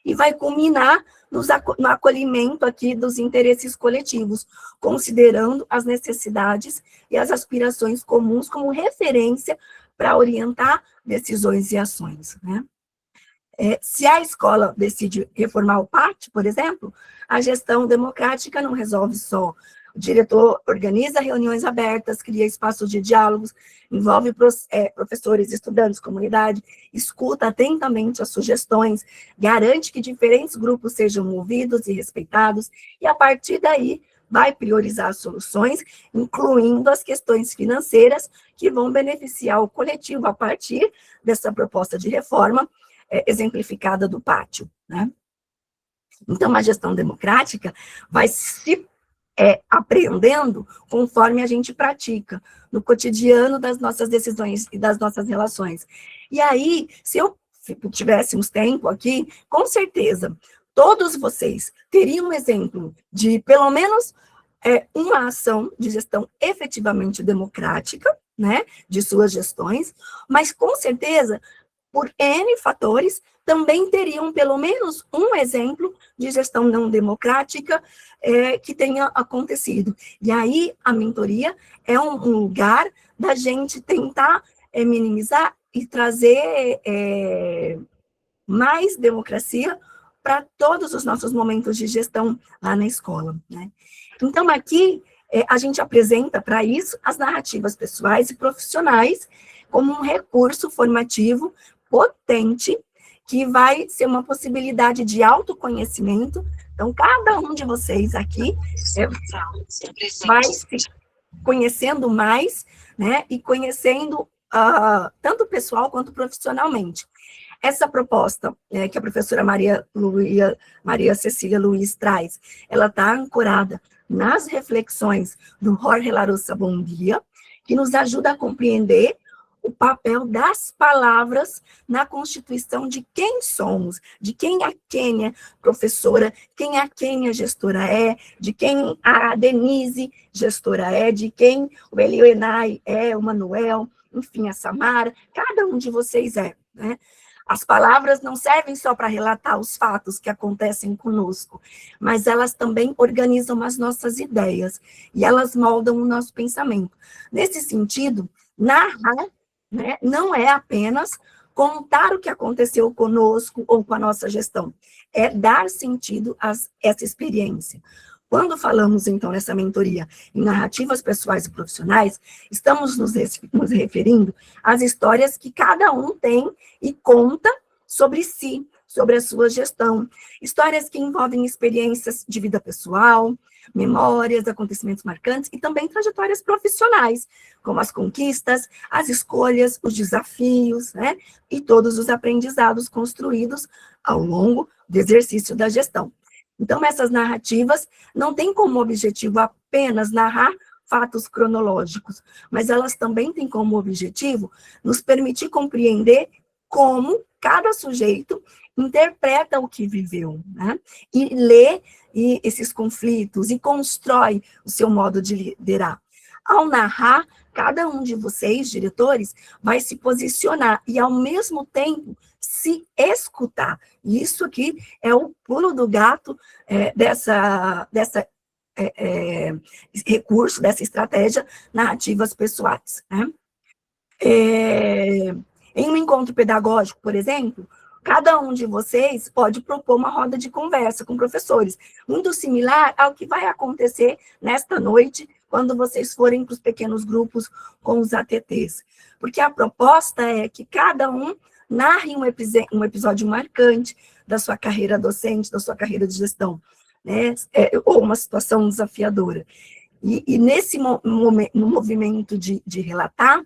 e vai culminar no acolhimento aqui dos interesses coletivos, considerando as necessidades e as aspirações comuns como referência para orientar decisões e ações, né? Se a escola decide reformar o pátio, por exemplo, a gestão democrática não resolve só. O diretor organiza reuniões abertas, cria espaços de diálogos, envolve professores, estudantes, comunidade, escuta atentamente as sugestões, garante que diferentes grupos sejam ouvidos e respeitados, e a partir daí vai priorizar as soluções, incluindo as questões financeiras que vão beneficiar o coletivo a partir dessa proposta de reforma, exemplificada do pátio, né? Então, a gestão democrática vai se aprendendo conforme a gente pratica, no cotidiano das nossas decisões e das nossas relações. E aí, se tivéssemos tempo aqui, com certeza, todos vocês teriam um exemplo de, pelo menos, uma ação de gestão efetivamente democrática, né, de suas gestões, mas, com certeza, por N fatores, também teriam pelo menos um exemplo de gestão não democrática que tenha acontecido. E aí, a mentoria é um lugar da gente tentar minimizar e trazer mais democracia para todos os nossos momentos de gestão lá na escola, né? Então, aqui, a gente apresenta para isso as narrativas pessoais e profissionais como um recurso formativo potente, que vai ser uma possibilidade de autoconhecimento. Então, cada um de vocês aqui vai se conhecendo mais, né, e conhecendo tanto pessoal quanto profissionalmente. Essa proposta que a professora Maria Cecília Luiz traz, ela está ancorada nas reflexões do Jorge Larouça Bondia, que nos ajuda a compreender o papel das palavras na constituição de quem somos, de quem a Kênia, professora, quem a Kênia, gestora de quem a Denise, gestora de quem o Elionai o Manuel, enfim, a Samara, cada um de vocês né? As palavras não servem só para relatar os fatos que acontecem conosco, mas elas também organizam as nossas ideias, e elas moldam o nosso pensamento. Nesse sentido, narrar, né, não é apenas contar o que aconteceu conosco ou com a nossa gestão, é dar sentido a essa experiência. Quando falamos, então, nessa mentoria em narrativas pessoais e profissionais, estamos nos referindo às histórias que cada um tem e conta sobre si, sobre a sua gestão. Histórias que envolvem experiências de vida pessoal, memórias, acontecimentos marcantes e também trajetórias profissionais, como as conquistas, as escolhas, os desafios, né? E todos os aprendizados construídos ao longo do exercício da gestão. Então, essas narrativas não têm como objetivo apenas narrar fatos cronológicos, mas elas também têm como objetivo nos permitir compreender como cada sujeito interpreta o que viveu, né? E lê esses conflitos e constrói o seu modo de liderar. Ao narrar, cada um de vocês, diretores, vai se posicionar e, ao mesmo tempo, se escutar. Isso aqui é o pulo do gato dessa recurso, dessa estratégia narrativas pessoais, né? Em um encontro pedagógico, por exemplo, cada um de vocês pode propor uma roda de conversa com professores, muito similar ao que vai acontecer nesta noite, quando vocês forem para os pequenos grupos com os ATTs. Porque a proposta é que cada um narre um episódio marcante da sua carreira docente, da sua carreira de gestão, né? Ou uma situação desafiadora. E nesse no movimento de relatar,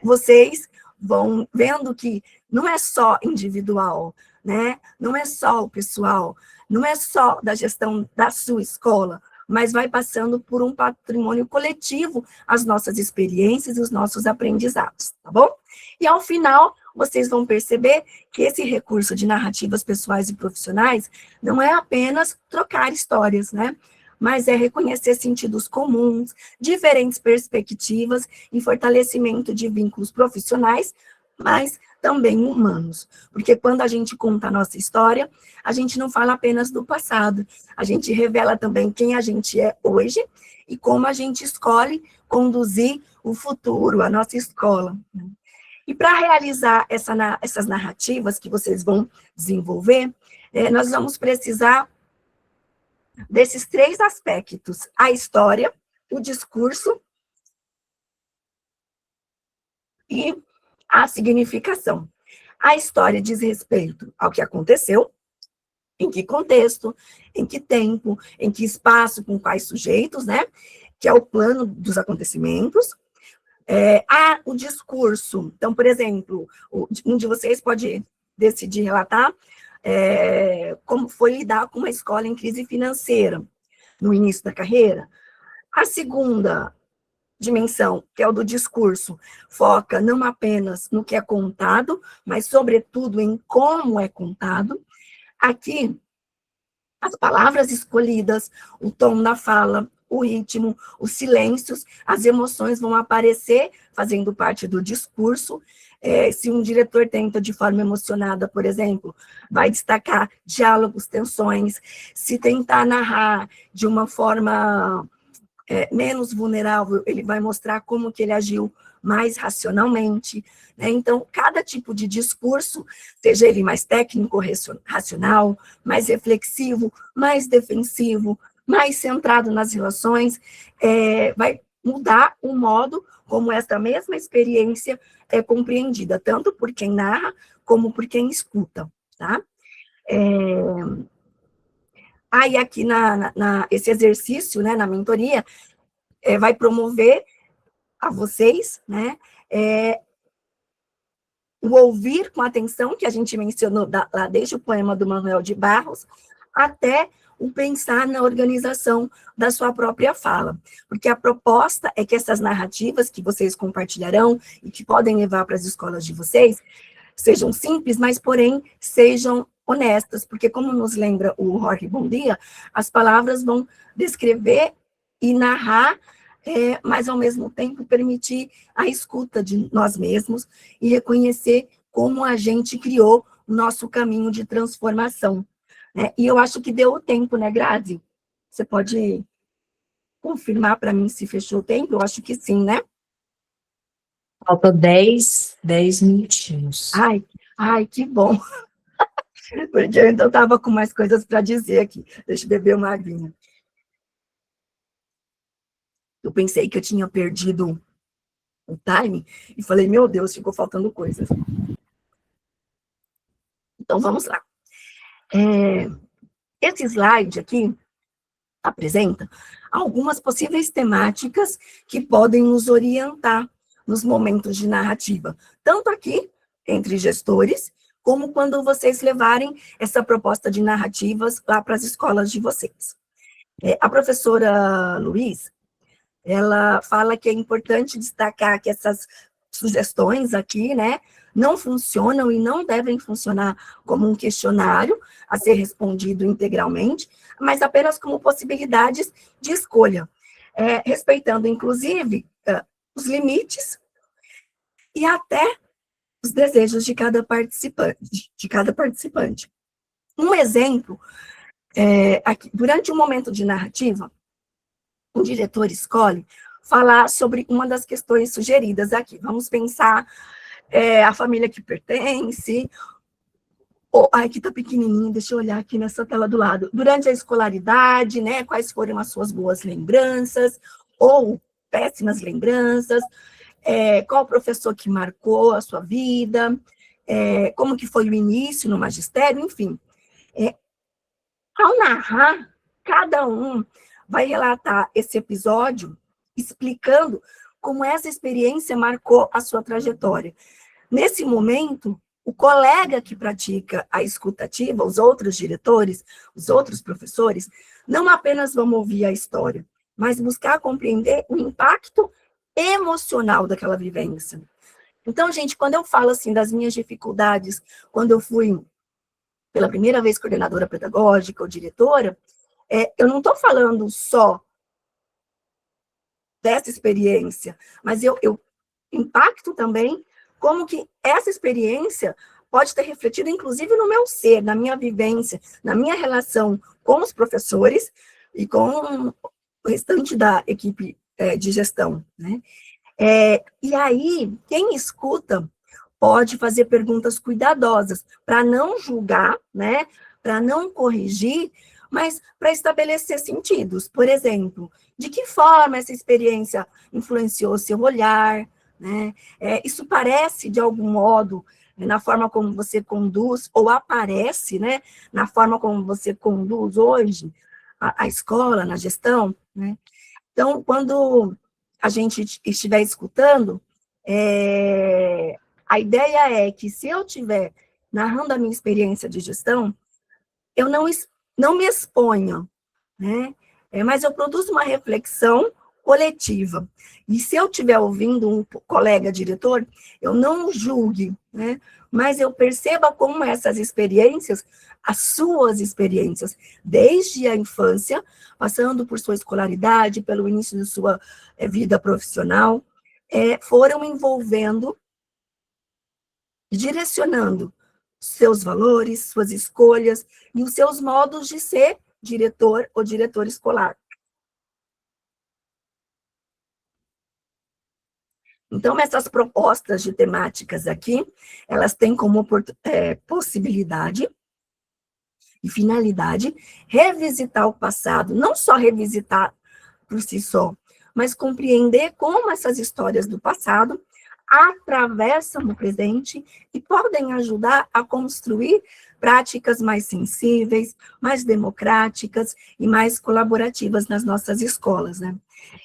vocês vão vendo que não é só individual, né? Não é só o pessoal, não é só da gestão da sua escola, mas vai passando por um patrimônio coletivo as nossas experiências e os nossos aprendizados, tá bom? E ao final, vocês vão perceber que esse recurso de narrativas pessoais e profissionais não é apenas trocar histórias, né? Mas é reconhecer sentidos comuns, diferentes perspectivas e fortalecimento de vínculos profissionais, mas também humanos. Porque quando a gente conta a nossa história, a gente não fala apenas do passado, a gente revela também quem a gente é hoje e como a gente escolhe conduzir o futuro, a nossa escola. E para realizar essas narrativas que vocês vão desenvolver, nós vamos precisar desses 3 aspectos: a história, o discurso e a significação. A história diz respeito ao que aconteceu, em que contexto, em que tempo, em que espaço, com quais sujeitos, né? Que é o plano dos acontecimentos. O discurso. Então, por exemplo, um de vocês pode decidir relatar como foi lidar com uma escola em crise financeira no início da carreira. A segunda dimensão, que é o do discurso, foca não apenas no que é contado, mas, sobretudo, em como é contado. Aqui, as palavras escolhidas, o tom da fala, o ritmo, os silêncios, as emoções vão aparecer fazendo parte do discurso. Se um diretor tenta de forma emocionada, por exemplo, vai destacar diálogos, tensões. Se tentar narrar de uma forma menos vulnerável, ele vai mostrar como que ele agiu mais racionalmente, né? Então, cada tipo de discurso, seja ele mais técnico, racional, mais reflexivo, mais defensivo, mais centrado nas relações, vai mudar o modo como essa mesma experiência é compreendida, tanto por quem narra, como por quem escuta, tá? Aí, aqui, esse exercício, né, na mentoria, vai promover a vocês, né, o ouvir com atenção, que a gente mencionou lá desde o poema do Manuel de Barros, até o pensar na organização da sua própria fala. Porque a proposta é que essas narrativas que vocês compartilharão e que podem levar para as escolas de vocês, sejam simples, mas, porém, sejam honestas, porque, como nos lembra o Jorge Bondia, as palavras vão descrever e narrar, mas, ao mesmo tempo, permitir a escuta de nós mesmos e reconhecer como a gente criou o nosso caminho de transformação, né? E eu acho que deu o tempo, né, Grazi? Você pode confirmar para mim se fechou o tempo? Eu acho que sim, né? Falta 10 minutinhos. Ai, que bom. Porque eu então estava com mais coisas para dizer aqui. Deixa eu beber uma aguinha. Eu pensei que eu tinha perdido o time e falei, meu Deus, ficou faltando coisas. Então, vamos lá. Esse slide aqui apresenta algumas possíveis temáticas que podem nos orientar nos momentos de narrativa, tanto aqui, entre gestores, como quando vocês levarem essa proposta de narrativas lá para as escolas de vocês. A professora Luiz, ela fala que é importante destacar que essas sugestões aqui, né, não funcionam e não devem funcionar como um questionário a ser respondido integralmente, mas apenas como possibilidades de escolha, respeitando, inclusive, os limites e até os desejos de cada participante. Um exemplo, aqui, durante um momento de narrativa, o diretor escolhe falar sobre uma das questões sugeridas aqui. Vamos pensar a família que pertence. Aqui está pequenininho, deixa eu olhar aqui nessa tela do lado. Durante a escolaridade, né, quais foram as suas boas lembranças ou péssimas lembranças, qual professor que marcou a sua vida, como que foi o início no magistério, enfim. Ao narrar, cada um vai relatar esse episódio explicando como essa experiência marcou a sua trajetória. Nesse momento, o colega que pratica a escutativa, os outros diretores, os outros professores, não apenas vão ouvir a história, mas buscar compreender o impacto emocional daquela vivência. Então, gente, quando eu falo assim das minhas dificuldades, quando eu fui pela primeira vez coordenadora pedagógica ou diretora, eu não estou falando só dessa experiência, mas eu impacto também como que essa experiência pode ter refletido, inclusive, no meu ser, na minha vivência, na minha relação com os professores e com o restante da equipe de gestão, né? E aí, quem escuta pode fazer perguntas cuidadosas, para não julgar, né? Para não corrigir, mas para estabelecer sentidos. Por exemplo, de que forma essa experiência influenciou seu olhar, né? Isso parece, de algum modo, na forma como você conduz, ou aparece, né, na forma como você conduz hoje a escola, na gestão, né? Então, quando a gente estiver escutando, a ideia é que, se eu estiver narrando a minha experiência de gestão, eu não me exponha, né? Mas eu produzo uma reflexão coletiva. E se eu estiver ouvindo um colega diretor, eu não julgue, né? Mas eu perceba como essas experiências, as suas experiências, desde a infância, passando por sua escolaridade, pelo início de sua vida profissional, foram envolvendo, direcionando seus valores, suas escolhas e os seus modos de ser diretor ou diretor escolar. Então, essas propostas de temáticas aqui, elas têm como possibilidade e finalidade revisitar o passado, não só revisitar por si só, mas compreender como essas histórias do passado atravessam o presente e podem ajudar a construir práticas mais sensíveis, mais democráticas e mais colaborativas nas nossas escolas, né?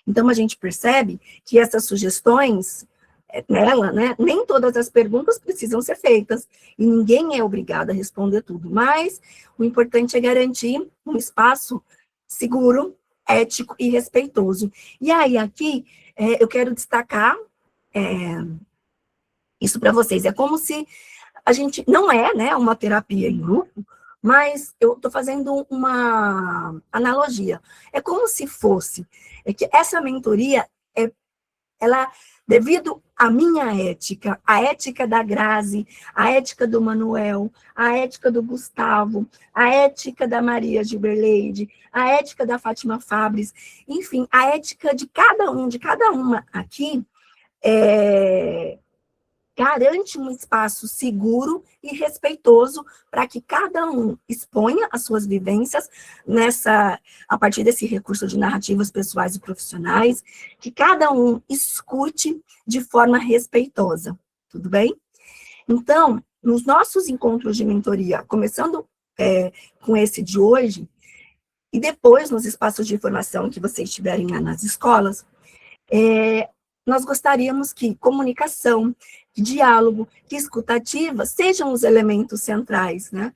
Então, a gente percebe que essas sugestões, nela, né, nem todas as perguntas precisam ser feitas, e ninguém é obrigado a responder tudo, mas o importante é garantir um espaço seguro, ético e respeitoso. E aí, aqui, eu quero destacar isso para vocês. É como se a gente, não é, né, uma terapia em grupo, mas eu estou fazendo uma analogia. É como se fosse, que essa mentoria, ela, devido à minha ética, a ética da Grazi, a ética do Manuel, a ética do Gustavo, a ética da Maria Gilberleide, a ética da Fátima Fabres, enfim, a ética de cada um, de cada uma aqui, garante um espaço seguro e respeitoso para que cada um exponha as suas vivências a partir desse recurso de narrativas pessoais e profissionais, que cada um escute de forma respeitosa, tudo bem? Então, nos nossos encontros de mentoria, começando com esse de hoje, e depois nos espaços de formação que vocês tiverem nas escolas, nós gostaríamos que comunicação, que diálogo, que escutativa sejam os elementos centrais, né?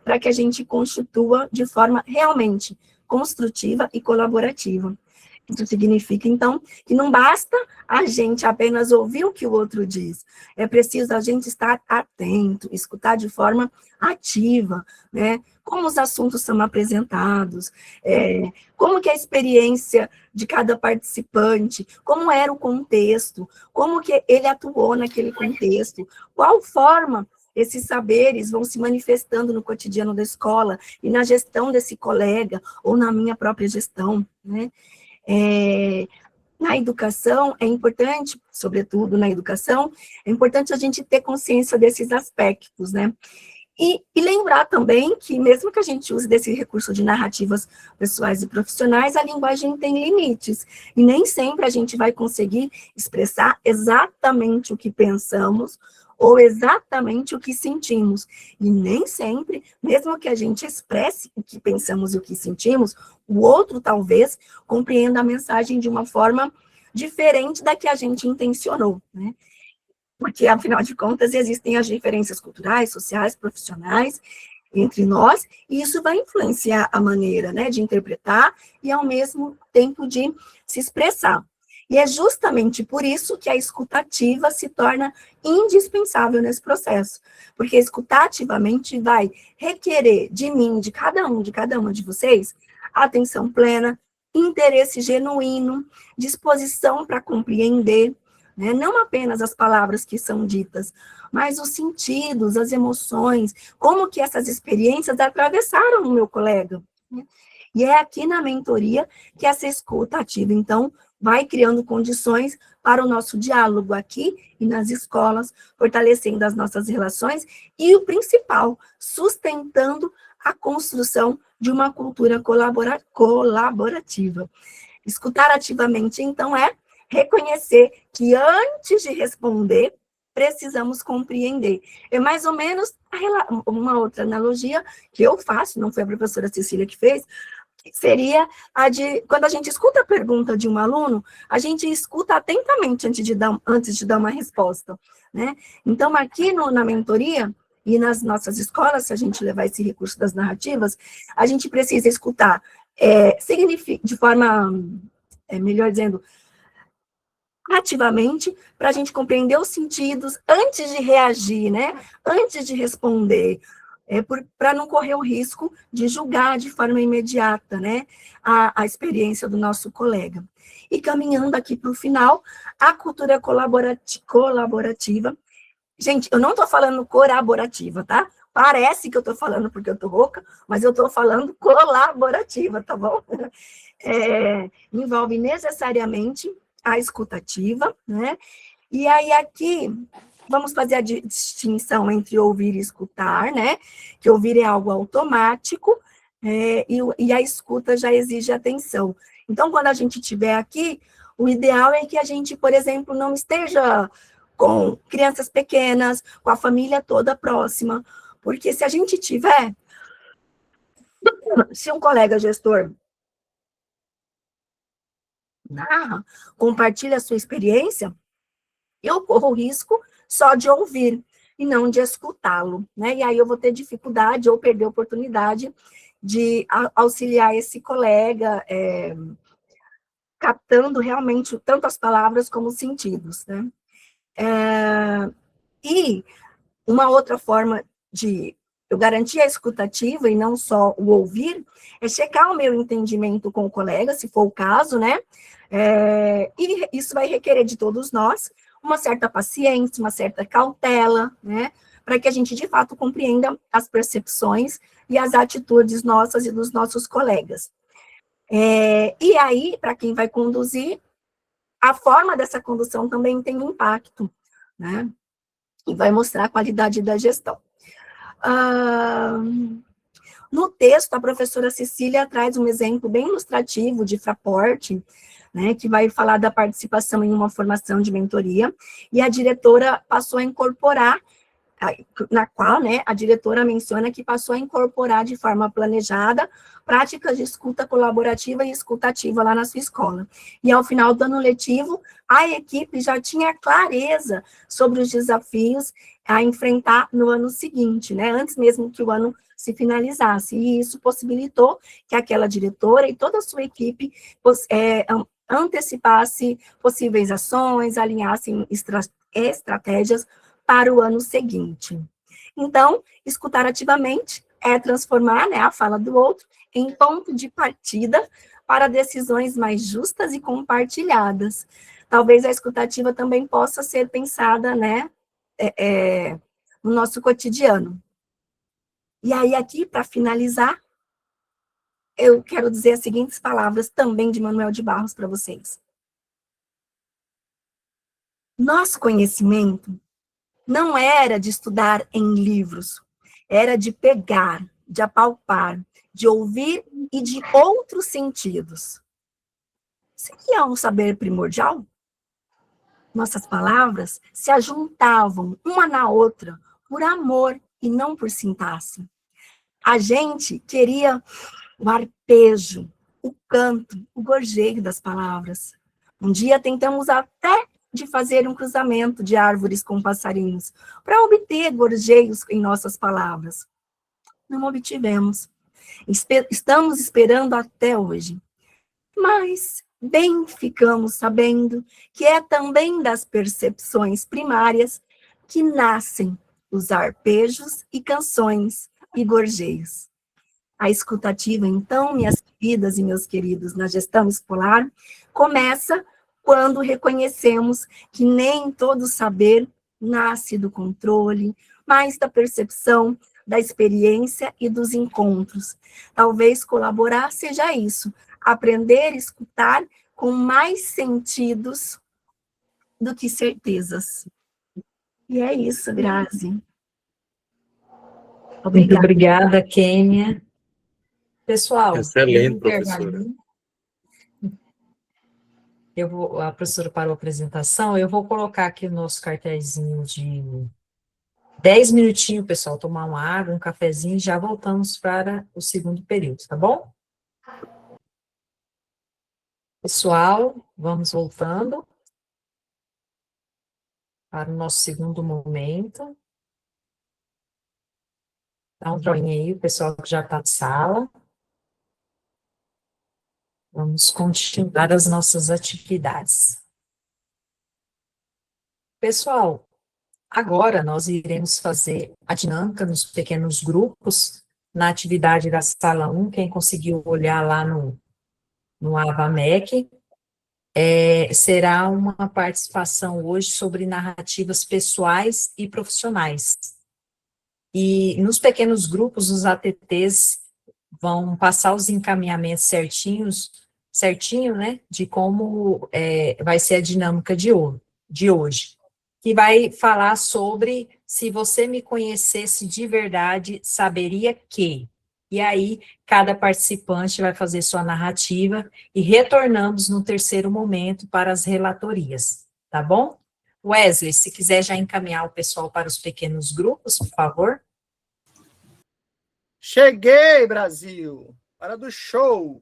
Para que a gente constitua de forma realmente construtiva e colaborativa. Isso significa, então, que não basta a gente apenas ouvir o que o outro diz, é preciso a gente estar atento, escutar de forma ativa, né? Como os assuntos são apresentados, como que é a experiência de cada participante, como era o contexto, como que ele atuou naquele contexto, qual forma esses saberes vão se manifestando no cotidiano da escola e na gestão desse colega, ou na minha própria gestão, né? Na educação, é importante, sobretudo na educação, é importante a gente ter consciência desses aspectos, né? E lembrar também que, mesmo que a gente use desse recurso de narrativas pessoais e profissionais, a linguagem tem limites, e nem sempre a gente vai conseguir expressar exatamente o que pensamos, ou exatamente o que sentimos, e nem sempre, mesmo que a gente expresse o que pensamos e o que sentimos, o outro talvez compreenda a mensagem de uma forma diferente da que a gente intencionou, né? Porque, afinal de contas, existem as diferenças culturais, sociais, profissionais entre nós, e isso vai influenciar a maneira, né, de interpretar e, ao mesmo tempo, de se expressar. E é justamente por isso que a escuta ativa se torna indispensável nesse processo, porque escutar ativamente vai requerer de mim, de cada uma de vocês, atenção plena, interesse genuíno, disposição para compreender, né? Não apenas as palavras que são ditas, mas os sentidos, as emoções, como que essas experiências atravessaram o meu colega, né? E é aqui na mentoria que essa escuta ativa, então, vai criando condições para o nosso diálogo aqui e nas escolas, fortalecendo as nossas relações e, o principal, sustentando a construção de uma cultura colaborativa. Escutar ativamente, então, é reconhecer que antes de responder, precisamos compreender. É mais ou menos uma outra analogia que eu faço, não foi a professora Cecília que fez, seria a de, quando a gente escuta a pergunta de um aluno, a gente escuta atentamente antes de dar uma resposta, né? Então, aqui na mentoria, e nas nossas escolas, se a gente levar esse recurso das narrativas, a gente precisa escutar de forma, melhor dizendo, ativamente, para a gente compreender os sentidos antes de reagir, né? Antes de responder, para não correr o risco de julgar de forma imediata, né? A experiência do nosso colega. E caminhando aqui para o final, a cultura colaborativa. Gente, eu não estou falando colaborativa, tá? Parece que eu estou falando porque eu estou rouca, mas eu estou falando colaborativa, tá bom? Envolve necessariamente a escutativa, né? E aí aqui, vamos fazer a distinção entre ouvir e escutar, né? Que ouvir é algo automático, e a escuta já exige atenção. Então, quando a gente estiver aqui, o ideal é que a gente, por exemplo, não esteja com crianças pequenas, com a família toda próxima, porque se a gente tiver, se um colega gestor narra, compartilha a sua experiência, eu corro o risco só de ouvir e não de escutá-lo, né? E aí eu vou ter dificuldade ou perder a oportunidade de auxiliar esse colega, captando realmente tanto as palavras como os sentidos, né? E uma outra forma de eu garantir a escutativa e não só o ouvir, é checar o meu entendimento com o colega, se for o caso, né? E isso vai requerer de todos nós uma certa paciência, uma certa cautela, né? Para que a gente, de fato, compreenda as percepções e as atitudes nossas e dos nossos colegas. E aí, para quem vai conduzir, a forma dessa condução também tem um impacto, né? E vai mostrar a qualidade da gestão. No texto, a professora Cecília traz um exemplo bem ilustrativo de Fraport, né, que vai falar da participação em uma formação de mentoria, e a diretora passou a incorporar, na qual, né, a diretora menciona que passou a incorporar de forma planejada práticas de escuta colaborativa e escutativa lá na sua escola. E ao final do ano letivo, a equipe já tinha clareza sobre os desafios a enfrentar no ano seguinte, né, antes mesmo que o ano se finalizasse, e isso possibilitou que aquela diretora e toda a sua equipe antecipasse possíveis ações, alinhasse estratégias para o ano seguinte. Então, escutar ativamente é transformar, né, a fala do outro em ponto de partida para decisões mais justas e compartilhadas. Talvez a escutativa também possa ser pensada, né, no nosso cotidiano. E aí, aqui, para finalizar, eu quero dizer as seguintes palavras também de Manuel de Barros para vocês. Nosso conhecimento não era de estudar em livros, era de pegar, de apalpar, de ouvir e de outros sentidos. Seria um saber primordial? Nossas palavras se ajuntavam uma na outra por amor e não por sintaxe. A gente queria o arpejo, o canto, o gorjeio das palavras. Um dia tentamos até de fazer um cruzamento de árvores com passarinhos, para obter gorjeios em nossas palavras. Não obtivemos. Estamos esperando até hoje. Mas bem ficamos sabendo que é também das percepções primárias que nascem os arpejos e canções e gorjeios. A escutativa, então, minhas queridas e meus queridos, na gestão escolar, começa quando reconhecemos que nem todo saber nasce do controle, mas da percepção, da experiência e dos encontros. Talvez colaborar seja isso, aprender a escutar com mais sentidos do que certezas. E é isso, Grazi. Obrigada. Muito obrigada, Kênia. Pessoal, excelente, professora. A professora parou a apresentação, eu vou colocar aqui o nosso cartazinho de 10 minutinhos, pessoal, tomar uma água, um cafezinho, já voltamos para o segundo período, tá bom? Pessoal, vamos voltando para o nosso segundo momento. Dá um joinha aí, o pessoal que já está na sala. Vamos continuar as nossas atividades. Pessoal, agora nós iremos fazer a dinâmica nos pequenos grupos, na atividade da sala 1, quem conseguiu olhar lá no AvaMec, será uma participação hoje sobre narrativas pessoais e profissionais. E nos pequenos grupos, os ATTs vão passar os encaminhamentos certinho, né, de como vai ser a dinâmica de hoje, que vai falar sobre se você me conhecesse de verdade, saberia que. E aí, cada participante vai fazer sua narrativa e retornamos no terceiro momento para as relatorias, tá bom? Wesley, se quiser já encaminhar o pessoal para os pequenos grupos, por favor. Cheguei, Brasil! Hora do show!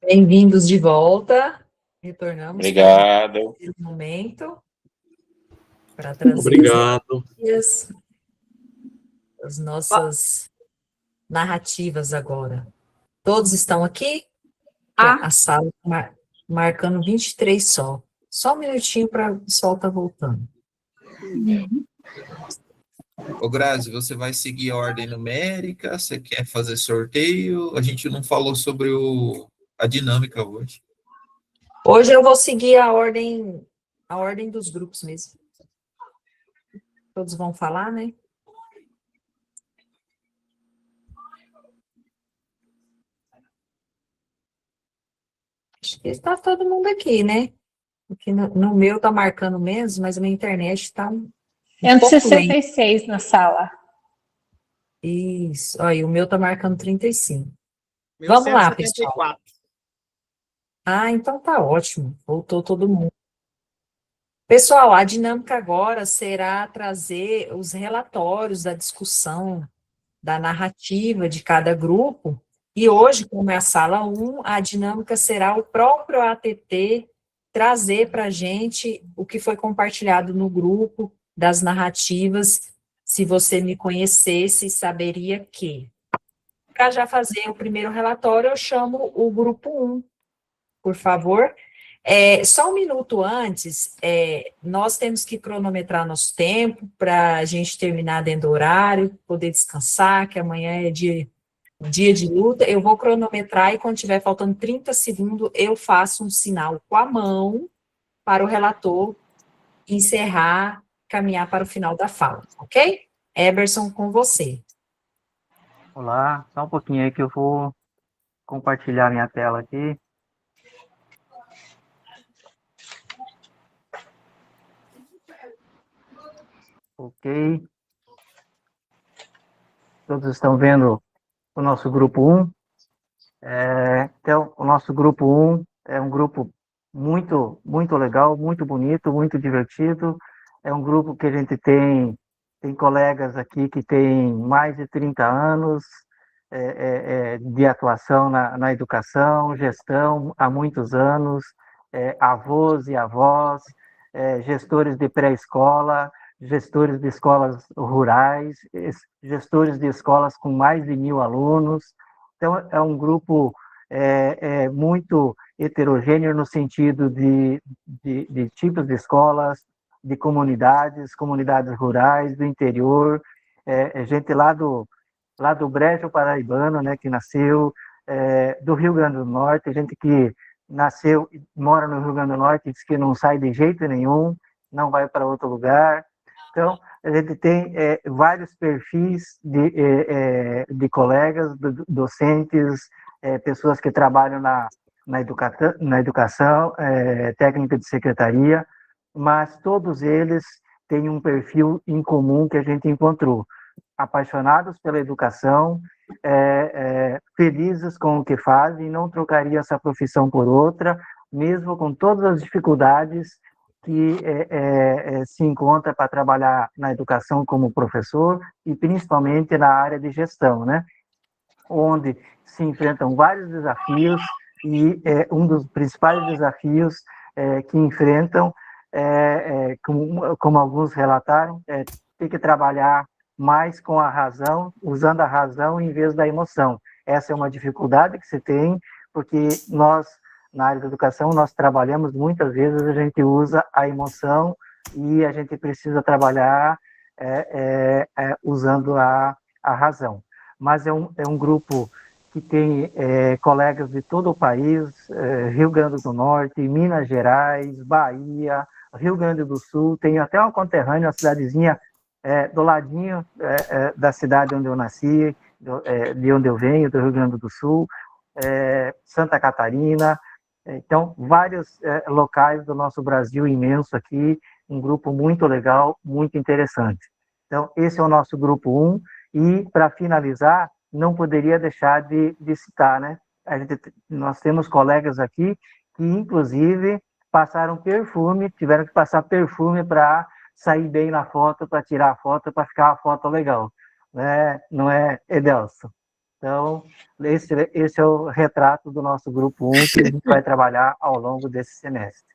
Bem-vindos de volta. Retornamos. Obrigado. Para o momento. Para trazer Obrigado. as nossas narrativas agora. Todos estão aqui? A sala marcando 23 só. Só um minutinho para o pessoal estar voltando. Ô, Grazi, você vai seguir a ordem numérica? Você quer fazer sorteio? A gente não falou sobre a dinâmica hoje. Hoje eu vou seguir a ordem dos grupos mesmo. Todos vão falar, né? Acho que está todo mundo aqui, né? Porque no meu tá marcando mesmo, mas a minha internet está um 166 lenta na sala. Isso. Olha, o meu tá marcando 35. Vamos lá, pessoal. Ah, então tá ótimo. Voltou todo mundo. Pessoal, a dinâmica agora será trazer os relatórios da discussão, da narrativa de cada grupo. E hoje, como é a sala 1, a dinâmica será o próprio ATT trazer para a gente o que foi compartilhado no grupo das narrativas. Se você me conhecesse, saberia que. para já fazer o primeiro relatório, eu chamo o grupo 1, por favor. Só um minuto antes, nós temos que cronometrar nosso tempo para a gente terminar dentro do horário, poder descansar, que amanhã é dia de luta. Eu vou cronometrar e quando tiver faltando 30 segundos, eu faço um sinal com a mão para o relator encerrar, caminhar para o final da fala, ok? Eberson, com você. Olá, só um pouquinho aí que eu vou compartilhar minha tela aqui. Ok. Todos estão vendo o nosso grupo 1. Então, o nosso grupo 1 é um grupo muito, muito legal, muito bonito, muito divertido. É um grupo que a gente tem colegas aqui que têm mais de 30 anos de atuação na educação, gestão, há muitos anos, avós e avós, gestores de pré-escola, gestores de escolas rurais, gestores de escolas com mais de 1.000 alunos. Então, é um grupo muito heterogêneo no sentido de tipos de escolas, de comunidades rurais, do interior, gente lá do Brejo Paraibano, né, que nasceu, do Rio Grande do Norte, gente que nasceu, mora no Rio Grande do Norte, diz que não sai de jeito nenhum, não vai para outro lugar. Então, a gente tem vários perfis de colegas, docentes, pessoas que trabalham na educação, técnica de secretaria, mas todos eles têm um perfil em comum que a gente encontrou. Apaixonados pela educação, felizes com o que fazem, não trocariam essa profissão por outra, mesmo com todas as dificuldades que se encontra para trabalhar na educação como professor e principalmente na área de gestão, né? Onde se enfrentam vários desafios e um dos principais desafios que enfrentam, como alguns relataram, ter que trabalhar mais com a razão, usando a razão em vez da emoção. Essa é uma dificuldade que se tem, porque nós, na área da educação, nós trabalhamos, muitas vezes a gente usa a emoção e a gente precisa trabalhar usando a razão. Mas é um grupo que tem colegas de todo o país, Rio Grande do Norte, Minas Gerais, Bahia, Rio Grande do Sul, tem até uma conterrânea, uma cidadezinha do ladinho da cidade onde eu nasci, de onde eu venho, do Rio Grande do Sul, Santa Catarina. Então, vários locais do nosso Brasil imenso aqui, um grupo muito legal, muito interessante. Então, esse é o nosso grupo 1, e, para finalizar, não poderia deixar de citar, né? Nós temos colegas aqui que, inclusive, passaram perfume, tiveram que passar perfume para sair bem na foto, para tirar a foto, para ficar a foto legal, né? Não é, Edelson? Então, esse é o retrato do nosso grupo 1 que a gente vai trabalhar ao longo desse semestre.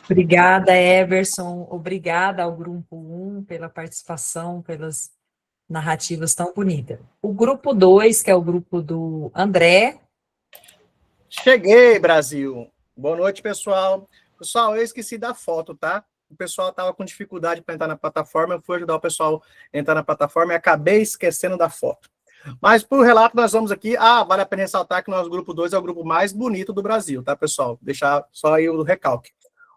Obrigada, Eberson. Obrigada ao grupo 1 pela participação, pelas narrativas tão bonitas. O grupo 2, que é o grupo do André. Cheguei, Brasil. Boa noite, pessoal. Pessoal, eu esqueci da foto, tá? O pessoal estava com dificuldade para entrar na plataforma, eu fui ajudar o pessoal a entrar na plataforma e acabei esquecendo da foto. Mas, por relato, nós vamos aqui... vale a pena ressaltar que o nosso grupo 2 é o grupo mais bonito do Brasil, tá, pessoal? Deixar só aí o recalque.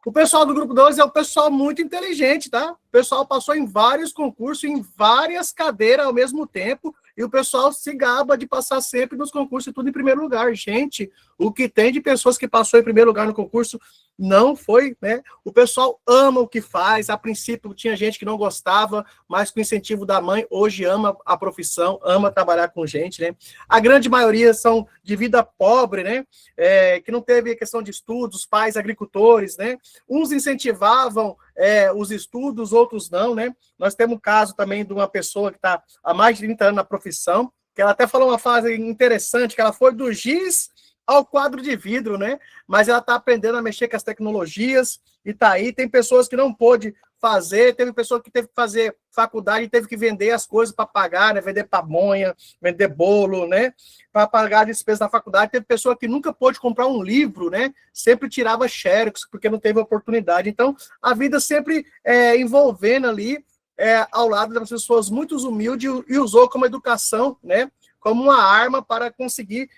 O pessoal do grupo 2 é um pessoal muito inteligente, tá? O pessoal passou em vários concursos, em várias cadeiras ao mesmo tempo, e o pessoal se gaba de passar sempre nos concursos e tudo em primeiro lugar. Gente, o que tem de pessoas que passou em primeiro lugar no concurso não foi, né? O pessoal ama o que faz. A princípio tinha gente que não gostava, mas com o incentivo da mãe, hoje ama a profissão, ama trabalhar com gente, né? A grande maioria são de vida pobre, né? Que não teve questão de estudos, pais agricultores, né? Uns incentivavam os estudos, outros não, né? Nós temos um caso também de uma pessoa que está há mais de 30 anos na profissão, que ela até falou uma frase interessante, que ela foi do giz ao quadro de vidro, né? Mas ela está aprendendo a mexer com as tecnologias e está aí. Tem pessoas que não pôde fazer, teve pessoa que teve que fazer faculdade e teve que vender as coisas para pagar, né? Vender pamonha, vender bolo, né? Para pagar a despesa da faculdade. Teve pessoa que nunca pôde comprar um livro, né? Sempre tirava xerox, porque não teve oportunidade. Então, a vida sempre envolvendo ali, ao lado das pessoas muito humildes, e usou como educação, né? Como uma arma para conseguir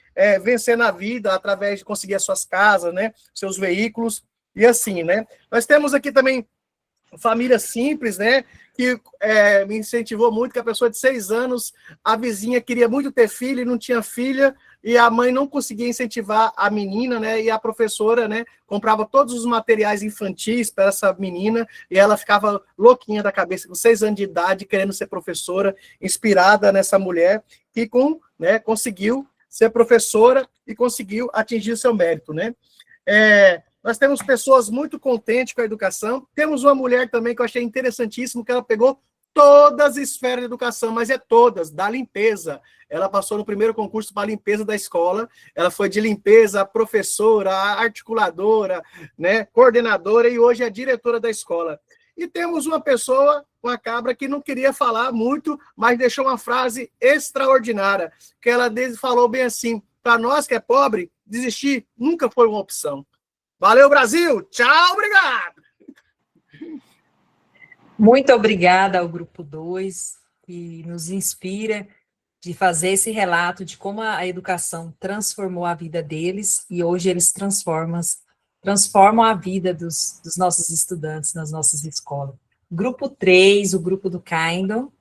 vencer na vida, através de conseguir as suas casas, né? Seus veículos, e assim, né? Nós temos aqui também família simples, né? Que me incentivou muito, que a pessoa de 6 anos, a vizinha queria muito ter filho e não tinha filha, e a mãe não conseguia incentivar a menina, né? E a professora, né, comprava todos os materiais infantis para essa menina, e ela ficava louquinha da cabeça, com 6 anos de idade, querendo ser professora, inspirada nessa mulher, que conseguiu ser professora e conseguiu atingir o seu mérito, né? Nós temos pessoas muito contentes com a educação. Temos uma mulher também que eu achei interessantíssimo, que ela pegou todas as esferas de educação, mas todas, da limpeza. Ela passou no primeiro concurso para limpeza da escola. Ela foi de limpeza, professora, articuladora, né, coordenadora, e hoje é diretora da escola. E temos uma pessoa, uma cabra, que não queria falar muito, mas deixou uma frase extraordinária, que ela falou bem assim: para nós que é pobre, desistir nunca foi uma opção. Valeu, Brasil! Tchau, obrigado! Muito obrigada ao Grupo 2, que nos inspira de fazer esse relato de como a educação transformou a vida deles, e hoje eles transformam a vida dos nossos estudantes nas nossas escolas. Grupo 3, o grupo do Kindle.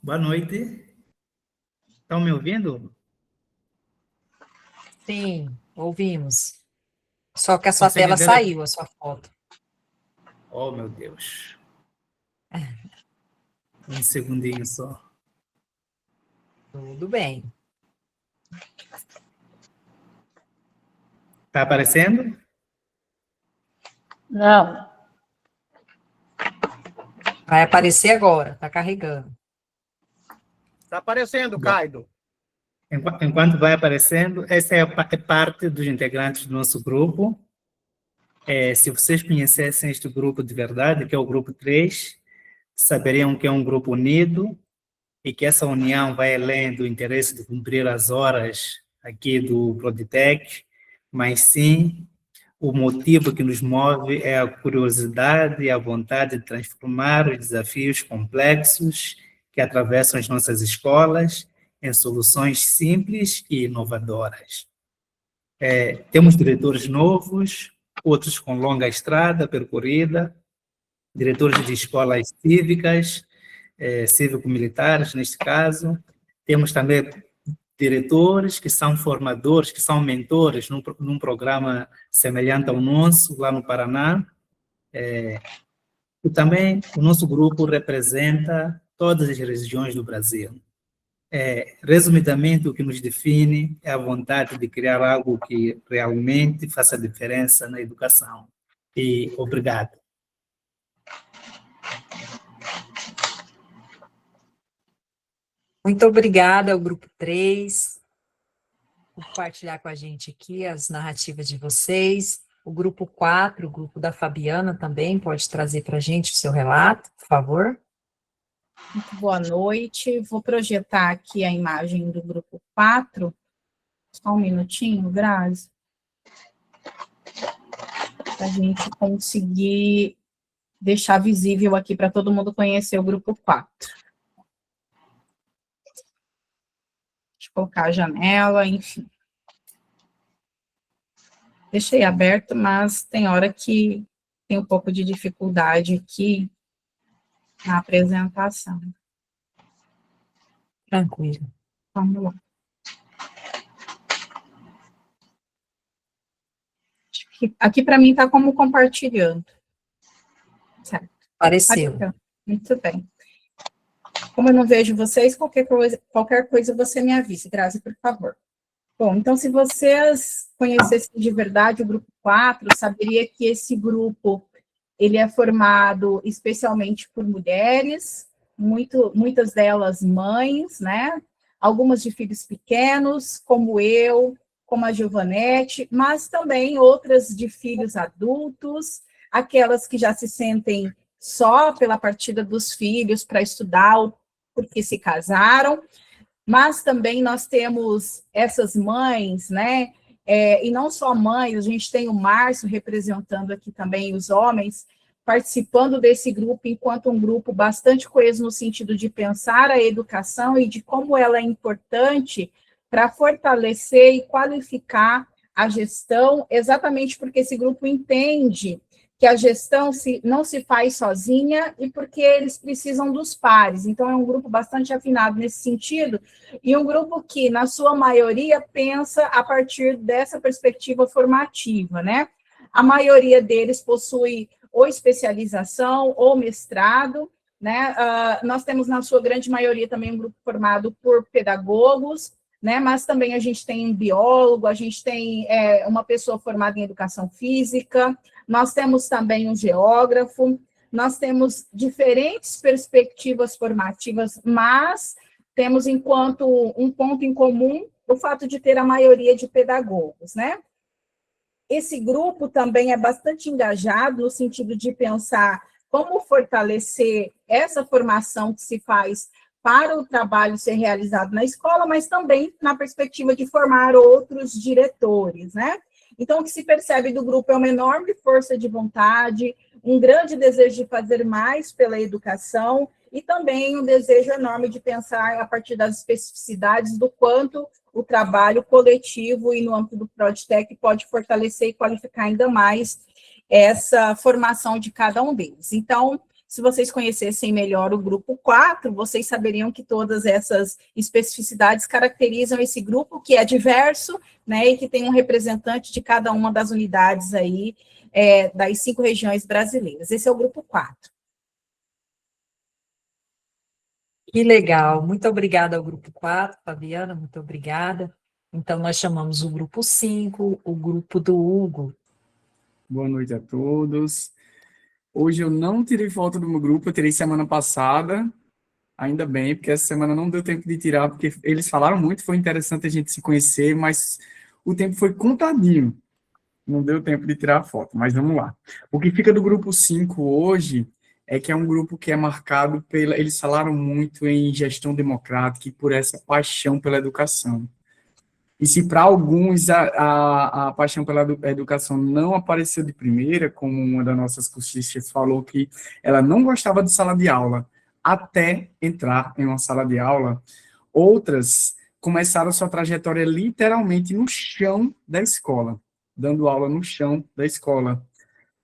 Boa noite. Estão me ouvindo? Sim, ouvimos. Só que a sua Consegue tela ver? saiu, a sua foto. Oh, meu Deus. Um segundinho só. Tudo bem. Está aparecendo? Não. Vai aparecer agora, está carregando. Está aparecendo, Caido. Enquanto vai aparecendo, essa é parte dos integrantes do nosso grupo. Se vocês conhecessem este grupo de verdade, que é o grupo 3, saberiam que é um grupo unido e que essa união vai além do interesse de cumprir as horas aqui do Proditec, mas sim o motivo que nos move é a curiosidade e a vontade de transformar os desafios complexos que atravessam as nossas escolas em soluções simples e inovadoras. Temos diretores novos, outros com longa estrada percorrida, diretores de escolas cívicas, cívico-militares, neste caso. Temos também diretores que são formadores, que são mentores num programa semelhante ao nosso, lá no Paraná. E também o nosso grupo representa todas as regiões do Brasil. Resumidamente, o que nos define é a vontade de criar algo que realmente faça diferença na educação. E obrigado. Muito obrigada ao Grupo 3 por compartilhar com a gente aqui as narrativas de vocês. O Grupo 4, o grupo da Fabiana também, pode trazer para a gente o seu relato, por favor. Muito boa noite. Vou projetar aqui a imagem do Grupo 4. Só um minutinho, Grazi. Para a gente conseguir deixar visível aqui para todo mundo conhecer o Grupo 4. Deixa eu colocar a janela, enfim. Deixei aberto, mas tem hora que tem um pouco de dificuldade aqui na apresentação. Tranquilo. Vamos lá. Aqui para mim está como compartilhando. Certo. Apareceu. Aqui, muito bem. Como eu não vejo vocês, qualquer coisa você me avise, Grazi, por favor. Bom, então, se vocês conhecessem de verdade o Grupo 4, saberia que esse grupo, ele é formado especialmente por mulheres, muitas delas mães, né? Algumas de filhos pequenos, como eu, como a Giovanete, mas também outras de filhos adultos, aquelas que já se sentem só pela partida dos filhos para estudar ou porque se casaram, mas também nós temos essas mães, né? E não só mães, a gente tem o Márcio representando aqui também os homens, participando desse grupo enquanto um grupo bastante coeso no sentido de pensar a educação e de como ela é importante para fortalecer e qualificar a gestão, exatamente porque esse grupo entende que a gestão não se faz sozinha e porque eles precisam dos pares. Então, é um grupo bastante afinado nesse sentido, e um grupo que, na sua maioria, pensa a partir dessa perspectiva formativa, né? A maioria deles possui ou especialização ou mestrado, né? Nós temos, na sua grande maioria, também um grupo formado por pedagogos, né? Mas também a gente tem um biólogo, a gente tem uma pessoa formada em educação física, nós temos também um geógrafo, nós temos diferentes perspectivas formativas, mas temos, enquanto um ponto em comum, o fato de ter a maioria de pedagogos, né? Esse grupo também é bastante engajado no sentido de pensar como fortalecer essa formação que se faz para o trabalho ser realizado na escola, mas também na perspectiva de formar outros diretores, né? Então, o que se percebe do grupo é uma enorme força de vontade, um grande desejo de fazer mais pela educação e também um desejo enorme de pensar a partir das especificidades do quanto o trabalho coletivo e no âmbito do ProdTech pode fortalecer e qualificar ainda mais essa formação de cada um deles. Então, se vocês conhecessem melhor o grupo 4, vocês saberiam que todas essas especificidades caracterizam esse grupo, que é diverso, né, e que tem um representante de cada uma das unidades aí, das 5 regiões brasileiras. Esse é o grupo 4. Que legal, muito obrigada ao grupo 4, Fabiana, muito obrigada. Então, nós chamamos o grupo 5, o grupo do Hugo. Boa noite a todos. Hoje eu não tirei foto do meu grupo, eu tirei semana passada, ainda bem, porque essa semana não deu tempo de tirar, porque eles falaram muito, foi interessante a gente se conhecer, mas o tempo foi contadinho, não deu tempo de tirar a foto, mas vamos lá. O que fica do grupo 5 hoje é que é um grupo que é marcado pela... Eles falaram muito em gestão democrática e por essa paixão pela educação. E se para alguns a paixão pela educação não apareceu de primeira, como uma das nossas cursistas falou que ela não gostava de sala de aula, até entrar em uma sala de aula, outras começaram sua trajetória literalmente no chão da escola, dando aula no chão da escola.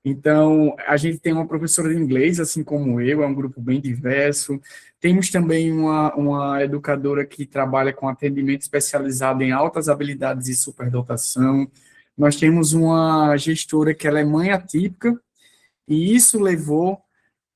Então, a gente tem uma professora de inglês, assim como eu, é um grupo bem diverso. Temos também uma educadora que trabalha com atendimento especializado em altas habilidades e superdotação. Nós temos uma gestora que ela é mãe atípica, e isso levou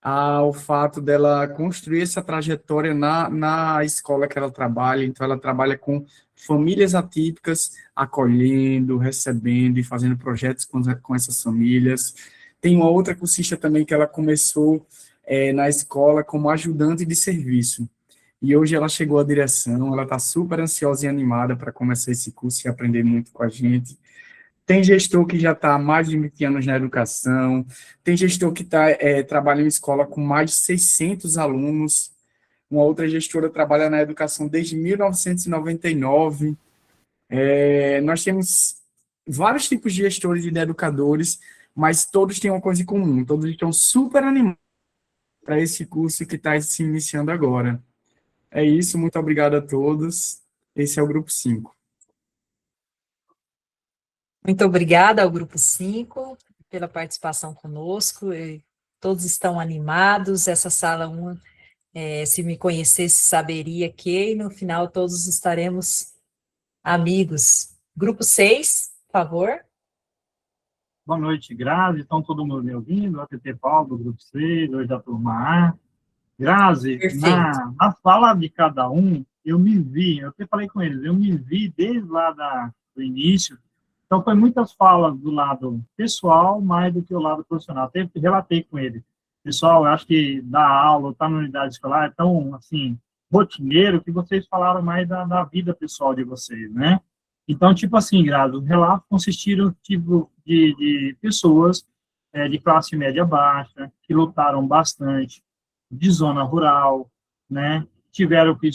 ao fato dela construir essa trajetória na escola que ela trabalha. Então, ela trabalha com famílias atípicas, acolhendo, recebendo e fazendo projetos com essas famílias. Tem uma outra cursista também que ela começou na escola como ajudante de serviço. E hoje ela chegou à direção, ela está super ansiosa e animada para começar esse curso e aprender muito com a gente. Tem gestor que já está há mais de 20 anos na educação, tem gestor que trabalha em escola com mais de 600 alunos, uma outra gestora trabalha na educação desde 1999. Nós temos vários tipos de gestores e de educadores, mas todos têm uma coisa em comum, todos estão super animados para esse curso que está se iniciando agora. É isso, muito obrigado a todos. Esse é o grupo 5. Muito obrigada ao grupo 5 pela participação conosco. Todos estão animados. Essa sala 1, se me conhecesse, saberia que no final todos estaremos amigos. Grupo 6, por favor. Boa noite, Grazi. Estão todo mundo me ouvindo? ATT Paulo, do grupo 6, hoje da turma A. Grazi, na fala de cada um, eu até falei com eles, eu me vi desde lá do início Então, foi muitas falas do lado pessoal, mais do que o lado profissional. Até relatei com ele. Pessoal, eu acho que dar aula, estar na unidade escolar é tão, assim, rotineiro que vocês falaram mais da vida pessoal de vocês, né? Então, tipo assim, Grazi, os relatos consistiram tipo, de pessoas de classe média baixa, que lutaram bastante, de zona rural, né? Tiveram que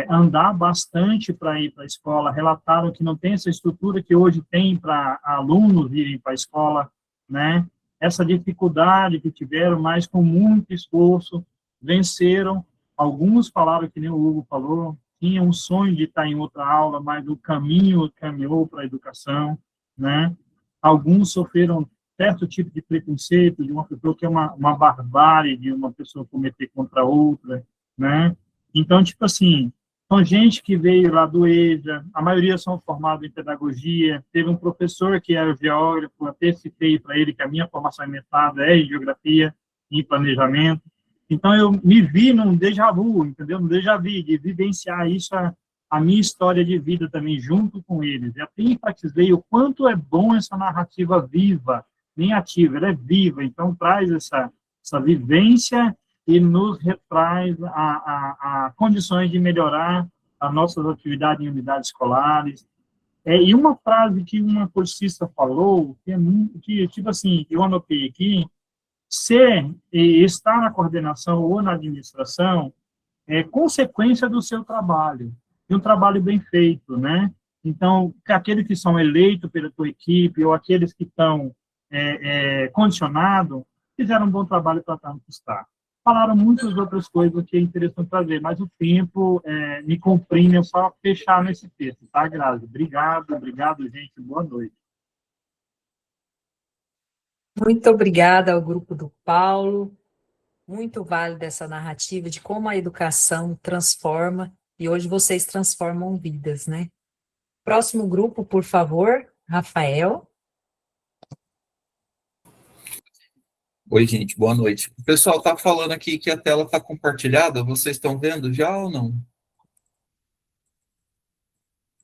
andar bastante para ir para a escola, relataram que não tem essa estrutura que hoje tem para alunos irem para a escola, né? Essa dificuldade que tiveram, mas com muito esforço, venceram. Alguns falaram, que nem o Hugo falou, tinham um sonho de estar em outra aula, mas o caminho caminhou para a educação, né? Alguns sofreram certo tipo de preconceito de uma pessoa que é uma barbárie de uma pessoa cometer contra outra, né? Então, tipo assim, são gente que veio lá do EJA, a maioria são formados em pedagogia, teve um professor que era geógrafo, até citei para ele que a minha formação é mestrado é em geografia e planejamento. Então, eu me vi num déjà vu, entendeu? Num déjà vu, de vivenciar isso, a minha história de vida também, junto com eles. E até enfatizei o quanto é bom essa narrativa viva, nem ativa, ela é viva, então traz essa vivência e nos retraz a condições de melhorar as nossas atividades em unidades escolares. E uma frase que uma cursista falou, que tipo assim, eu anotei aqui, ser e estar na coordenação ou na administração é consequência do seu trabalho, de um trabalho bem feito, né? Então, aqueles que são eleitos pela tua equipe ou aqueles que estão condicionados, fizeram um bom trabalho para estar no que está. Falaram muitas outras coisas que é interessante trazer, mas o tempo me comprime, eu só fechar nesse texto, tá, Grazi? Obrigado, gente, boa noite. Muito obrigada ao grupo do Paulo, muito válida essa narrativa de como a educação transforma, e hoje vocês transformam vidas, né? Próximo grupo, por favor, Rafael. Oi, gente, boa noite. O pessoal está falando aqui que a tela está compartilhada, vocês estão vendo já ou não?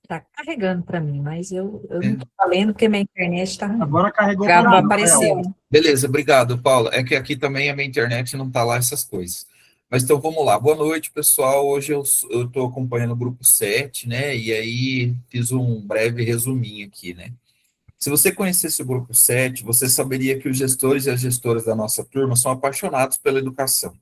Está carregando para mim, mas eu não estou valendo porque minha internet está ruim. Agora carregou para mim, apareceu. Beleza, obrigado, Paulo. É que aqui também a minha internet não está lá essas coisas. Mas então vamos lá. Boa noite, pessoal. Hoje eu estou acompanhando o grupo 7, né? E aí fiz um breve resuminho aqui, né? Se você conhecesse o grupo 7, você saberia que os gestores e as gestoras da nossa turma são apaixonados pela educação,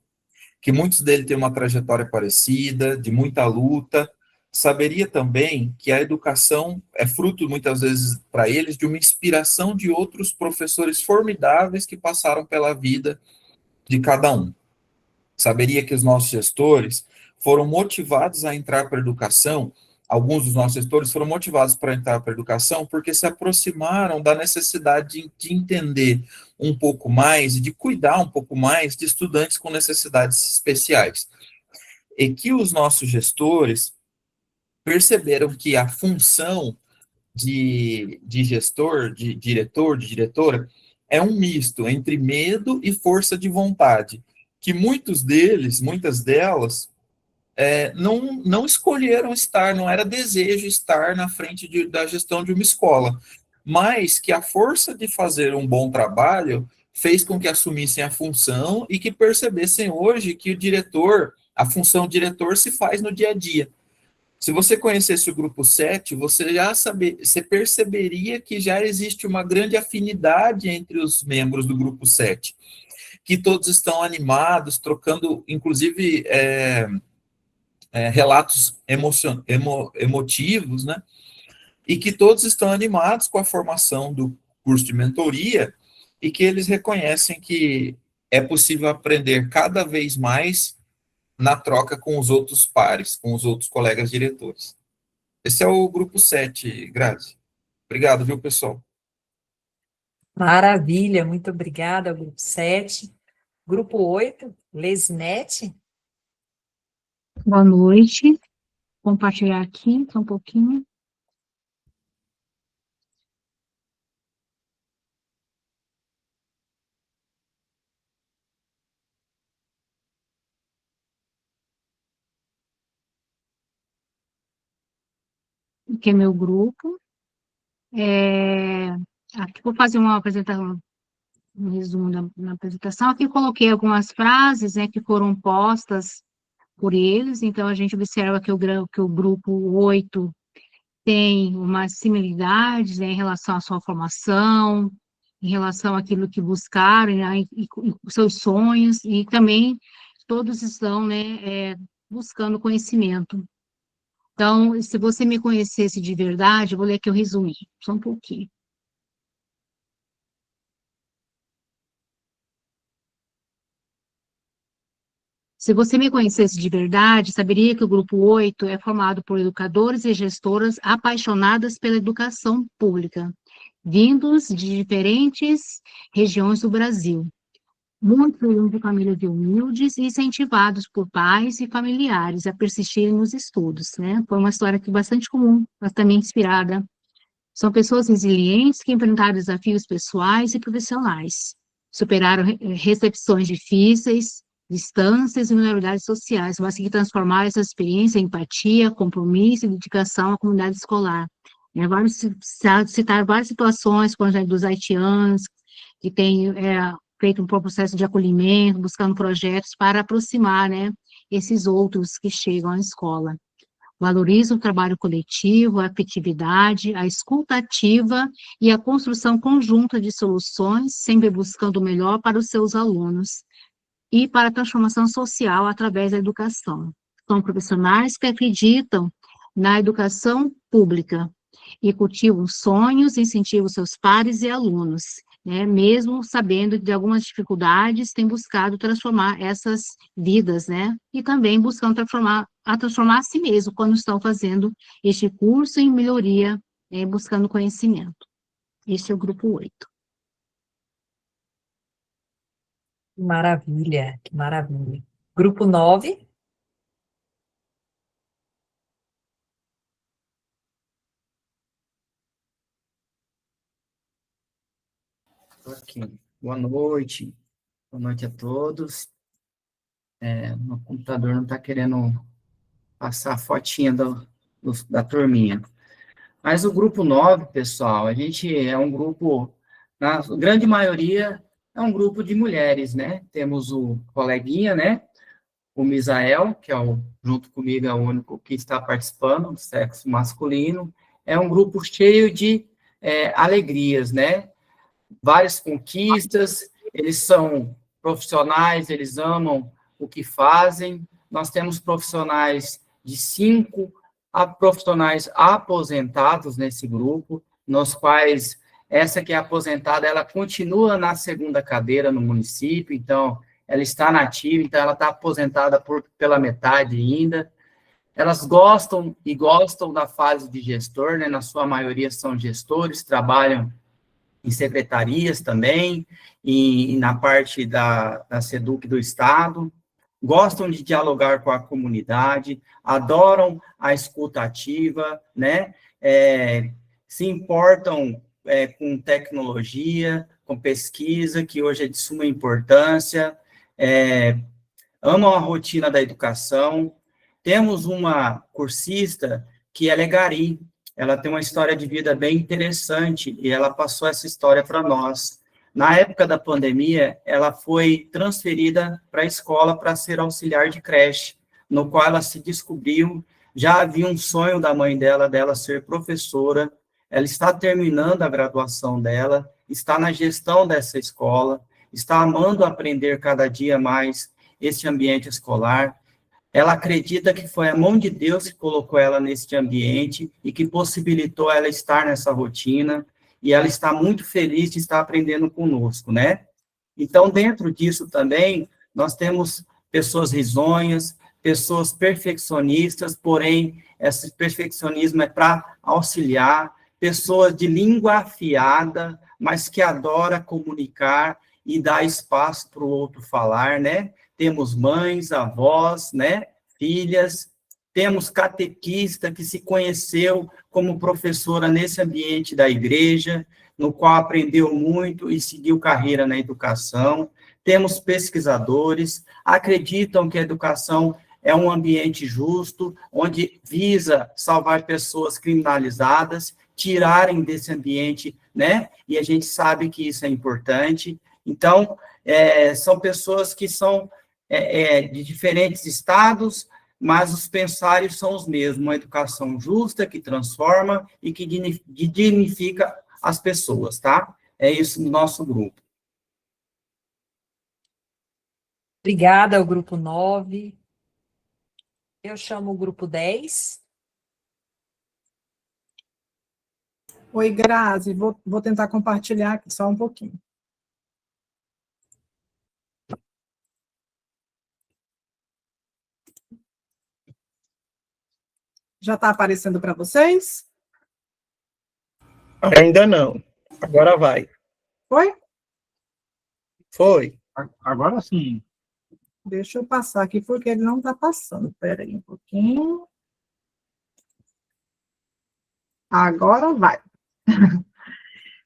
que muitos deles têm uma trajetória parecida, de muita luta. Saberia também que a educação é fruto, muitas vezes, para eles, de uma inspiração de outros professores formidáveis que passaram pela vida de cada um. Saberia que os nossos gestores foram motivados a entrar para a educação, alguns dos nossos gestores foram motivados para entrar para a educação porque se aproximaram da necessidade de entender um pouco mais e de cuidar um pouco mais de estudantes com necessidades especiais. E que os nossos gestores perceberam que a função de gestor, de diretor, de diretora, é um misto entre medo e força de vontade, que muitos deles, muitas delas, não escolheram estar, não era desejo estar na frente da gestão de uma escola, mas que a força de fazer um bom trabalho fez com que assumissem a função e que percebessem hoje que o diretor, a função diretor se faz no dia a dia. Se você conhecesse o grupo 7, você perceberia que já existe uma grande afinidade entre os membros do grupo 7, que todos estão animados, trocando, inclusive, relatos emotivos, né? E que todos estão animados com a formação do curso de mentoria e que eles reconhecem que é possível aprender cada vez mais na troca com os outros pares, com os outros colegas diretores. Esse é o grupo 7, Grazi. Obrigado, viu, pessoal? Maravilha, muito obrigada ao grupo 7. Grupo 8, Lesinete. Boa noite. Compartilhar aqui só um pouquinho. Aqui é meu grupo. Aqui vou fazer uma apresentação, um resumo na apresentação. Aqui eu coloquei algumas frases, né, que foram postas por eles. Então, a gente observa que o grupo 8 tem umas similaridades, né, em relação à sua formação, em relação àquilo que buscaram, né, e seus sonhos, e também todos estão, né, buscando conhecimento. Então, se você me conhecesse de verdade, eu vou ler aqui o resumir, só um pouquinho. Se você me conhecesse de verdade, saberia que o Grupo 8 é formado por educadores e gestoras apaixonadas pela educação pública, vindos de diferentes regiões do Brasil. Muitos de famílias humildes e incentivados por pais e familiares a persistirem nos estudos, né? Foi uma história aqui bastante comum, mas também inspirada. São pessoas resilientes que enfrentaram desafios pessoais e profissionais, superaram recepções difíceis, distâncias e minoridades sociais, mas que transformaram essa experiência em empatia, compromisso e dedicação à comunidade escolar. Citar várias situações, por exemplo, dos haitianos, que têm feito um processo de acolhimento, buscando projetos para aproximar, né, esses outros que chegam à escola. Valoriza o trabalho coletivo, a afetividade, a escuta ativa e a construção conjunta de soluções, sempre buscando o melhor para os seus alunos e para a transformação social através da educação. São profissionais que acreditam na educação pública e cultivam sonhos e incentivam seus pares e alunos, né, mesmo sabendo de algumas dificuldades, têm buscado transformar essas vidas, né, e também buscando transformar a si mesmo quando estão fazendo este curso em melhoria, buscando conhecimento. Este é o grupo 8. Que maravilha, que maravilha. Grupo 9. Ok. Boa noite a todos. Meu computador não está querendo passar a fotinha da turminha. Mas o grupo 9, pessoal, a gente é um grupo, na grande maioria, é um grupo de mulheres, né? Temos o coleguinha, né? O Misael, que junto comigo é o único que está participando, do sexo masculino. É um grupo cheio de alegrias, né? Várias conquistas, eles são profissionais, eles amam o que fazem. Nós temos profissionais de 5 a profissionais aposentados nesse grupo, nos quais essa que é aposentada, ela continua na segunda cadeira no município, então ela está nativa, então ela está aposentada pela metade ainda. Elas gostam da fase de gestor, né? Na sua maioria são gestores, trabalham em secretarias também, e na parte da SEDUC do Estado, gostam de dialogar com a comunidade, adoram a escuta ativa, né? Se importam com tecnologia, com pesquisa, que hoje é de suma importância, amam a rotina da educação. Temos uma cursista que ela é gari, ela tem uma história de vida bem interessante, e ela passou essa história para nós. Na época da pandemia, ela foi transferida para a escola para ser auxiliar de creche, no qual ela se descobriu, já havia um sonho da mãe dela ser professora, ela está terminando a graduação dela, está na gestão dessa escola, está amando aprender cada dia mais esse ambiente escolar. Ela acredita que foi a mão de Deus que colocou ela nesse ambiente e que possibilitou ela estar nessa rotina, e ela está muito feliz de estar aprendendo conosco, né? Então, dentro disso também, nós temos pessoas risonhas, pessoas perfeccionistas, porém, esse perfeccionismo é para auxiliar, pessoas de língua afiada, mas que adora comunicar e dar espaço para o outro falar, né? Temos mães, avós, né? Filhas, temos catequista que se conheceu como professora nesse ambiente da igreja, no qual aprendeu muito e seguiu carreira na educação. Temos pesquisadores, acreditam que a educação é um ambiente justo, onde visa salvar pessoas criminalizadas tirarem desse ambiente, né? E a gente sabe que isso é importante. Então, são pessoas que são de diferentes estados, mas os pensários são os mesmos, uma educação justa, que transforma e que dignifica as pessoas, tá? É isso no nosso grupo. Obrigada ao grupo 9. Eu chamo o grupo 10. Oi, Grazi, vou tentar compartilhar aqui só um pouquinho. Já está aparecendo para vocês? Ainda não. Agora vai. Foi? Foi. Agora sim. Deixa eu passar aqui, porque ele não está passando. Espera aí um pouquinho. Agora vai.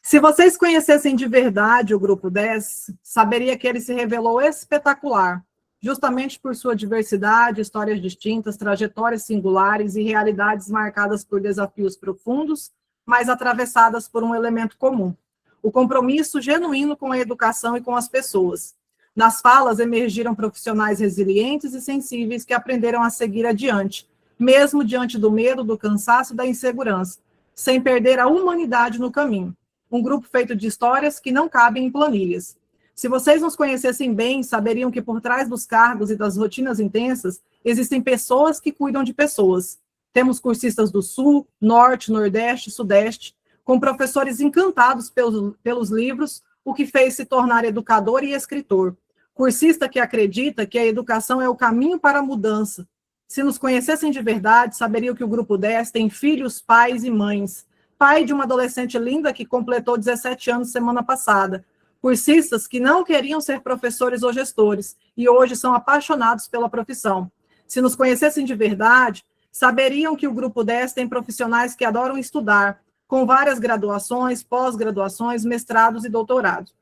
Se vocês conhecessem de verdade o Grupo 10, saberia que ele se revelou espetacular, justamente por sua diversidade, histórias distintas, trajetórias singulares e realidades marcadas por desafios profundos, mas atravessadas por um elemento comum: o compromisso genuíno com a educação e com as pessoas. Nas falas emergiram profissionais resilientes e sensíveis que aprenderam a seguir adiante, mesmo diante do medo, do cansaço e da insegurança, sem perder a humanidade no caminho. Um grupo feito de histórias que não cabem em planilhas. Se vocês nos conhecessem bem, saberiam que por trás dos cargos e das rotinas intensas, existem pessoas que cuidam de pessoas. Temos cursistas do Sul, Norte, Nordeste, Sudeste, com professores encantados pelos livros, o que fez se tornar educador e escritor. Cursista que acredita que a educação é o caminho para a mudança. Se nos conhecessem de verdade, saberiam que o Grupo 10 tem filhos, pais e mães. Pai de uma adolescente linda que completou 17 anos semana passada. Cursistas que não queriam ser professores ou gestores e hoje são apaixonados pela profissão. Se nos conhecessem de verdade, saberiam que o Grupo 10 tem profissionais que adoram estudar, com várias graduações, pós-graduações, mestrados e doutorados.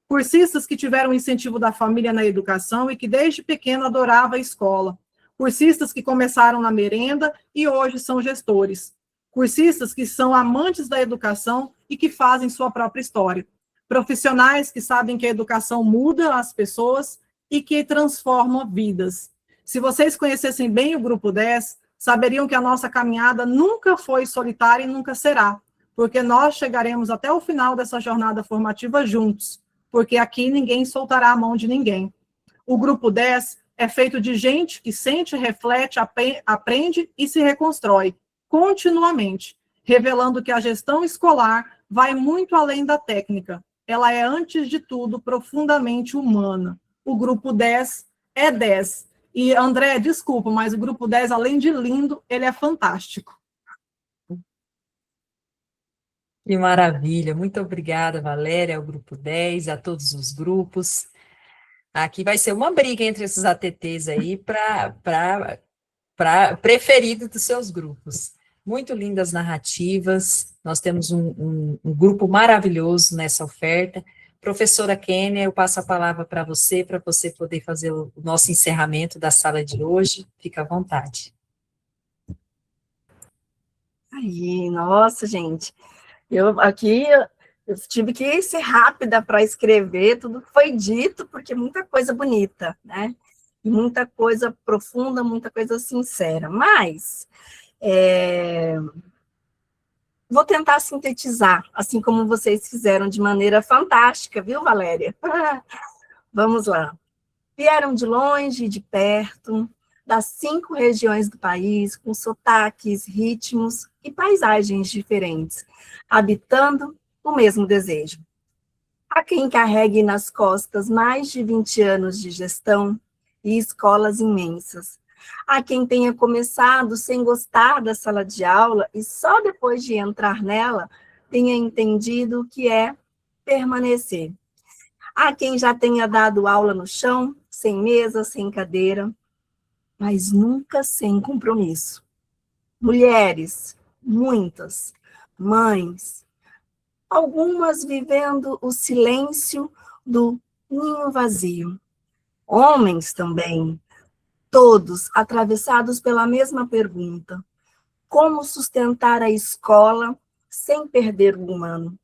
Cursistas que tiveram incentivo da família na educação e que desde pequeno adorava a escola. Cursistas que começaram na merenda e hoje são gestores. Cursistas que são amantes da educação e que fazem sua própria história. Profissionais que sabem que a educação muda as pessoas e que transforma vidas. Se vocês conhecessem bem o Grupo 10, saberiam que a nossa caminhada nunca foi solitária e nunca será, porque nós chegaremos até o final dessa jornada formativa juntos, porque aqui ninguém soltará a mão de ninguém. O Grupo 10 é feito de gente que sente, reflete, aprende e se reconstrói continuamente, revelando que a gestão escolar vai muito além da técnica. Ela é, antes de tudo, profundamente humana. O Grupo 10 é 10. E, André, desculpa, mas o Grupo 10, além de lindo, ele é fantástico. Que maravilha. Muito obrigada, Valéria, ao Grupo 10, a todos os grupos. Aqui vai ser uma briga entre esses ATTs aí para preferido dos seus grupos. Muito lindas narrativas, nós temos um grupo maravilhoso nessa oferta. Professora Kênia, eu passo a palavra para você poder fazer o nosso encerramento da sala de hoje. Fica à vontade. Aí, nossa, gente, eu tive que ser rápida para escrever tudo que foi dito, porque muita coisa bonita, né? E muita coisa profunda, muita coisa sincera. Mas vou tentar sintetizar, assim como vocês fizeram de maneira fantástica, viu, Valéria? Vamos lá. Vieram de longe e de perto, das 5 regiões do país, com sotaques, ritmos e paisagens diferentes, habitando o mesmo desejo. Há quem carregue nas costas mais de 20 anos de gestão e escolas imensas. Há quem tenha começado sem gostar da sala de aula e só depois de entrar nela tenha entendido o que é permanecer. Há quem já tenha dado aula no chão, sem mesa, sem cadeira, mas nunca sem compromisso. Mulheres, muitas, mães, algumas vivendo o silêncio do ninho vazio. Homens também, todos atravessados pela mesma pergunta: como sustentar a escola sem perder o humano.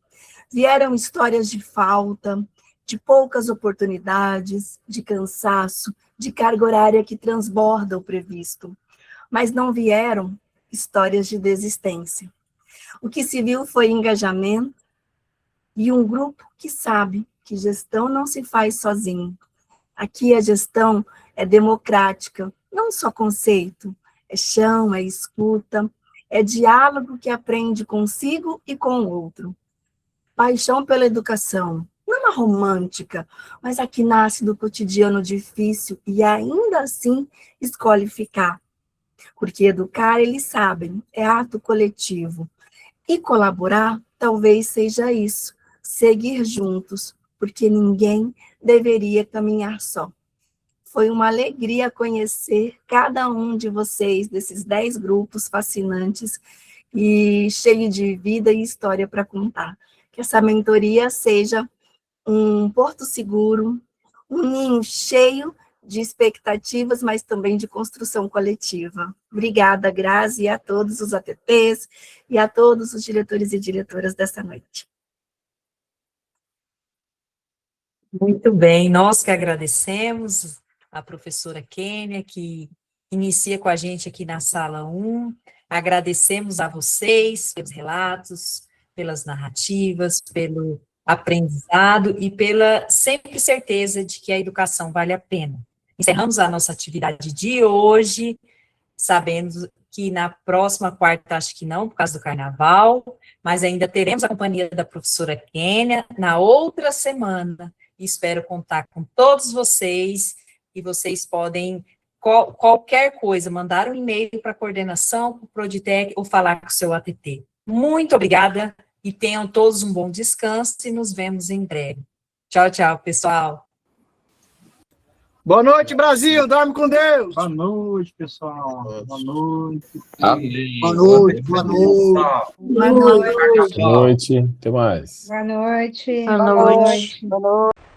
Vieram histórias de falta, de poucas oportunidades, de cansaço, de carga horária que transborda o previsto. Mas não vieram histórias de desistência. O que se viu foi engajamento e um grupo que sabe que gestão não se faz sozinho. Aqui a gestão é democrática, não só conceito, é chão, é escuta, é diálogo que aprende consigo e com o outro. Paixão pela educação, não uma romântica, mas a que nasce do cotidiano difícil e ainda assim escolhe ficar. Porque educar, eles sabem, é ato coletivo. E colaborar talvez seja isso, seguir juntos, porque ninguém deveria caminhar só. Foi uma alegria conhecer cada um de vocês, desses 10 grupos fascinantes e cheio de vida e história para contar. Que essa mentoria seja um porto seguro, um ninho cheio de expectativas, mas também de construção coletiva. Obrigada, Grazi, e a todos os ATPs e a todos os diretores e diretoras dessa noite. Muito bem, nós que agradecemos a professora Kênia, que inicia com a gente aqui na sala 1. Agradecemos a vocês pelos relatos, pelas narrativas, pelo aprendizado e pela sempre certeza de que a educação vale a pena. Encerramos a nossa atividade de hoje, sabendo que na próxima quarta, acho que não, por causa do carnaval, mas ainda teremos a companhia da professora Kênia na outra semana. Espero contar com todos vocês, e vocês podem, qualquer coisa, mandar um e-mail para a coordenação, para o Proditec, ou falar com o seu ATT. Muito obrigada, e tenham todos um bom descanso, e nos vemos em breve. Tchau, tchau, pessoal. Boa noite, Brasil. Dorme com Deus. Boa noite, pessoal. Boa noite. Amém. Boa noite, boa noite. Boa noite. Boa noite. Até mais. Boa noite. Boa noite. Boa noite.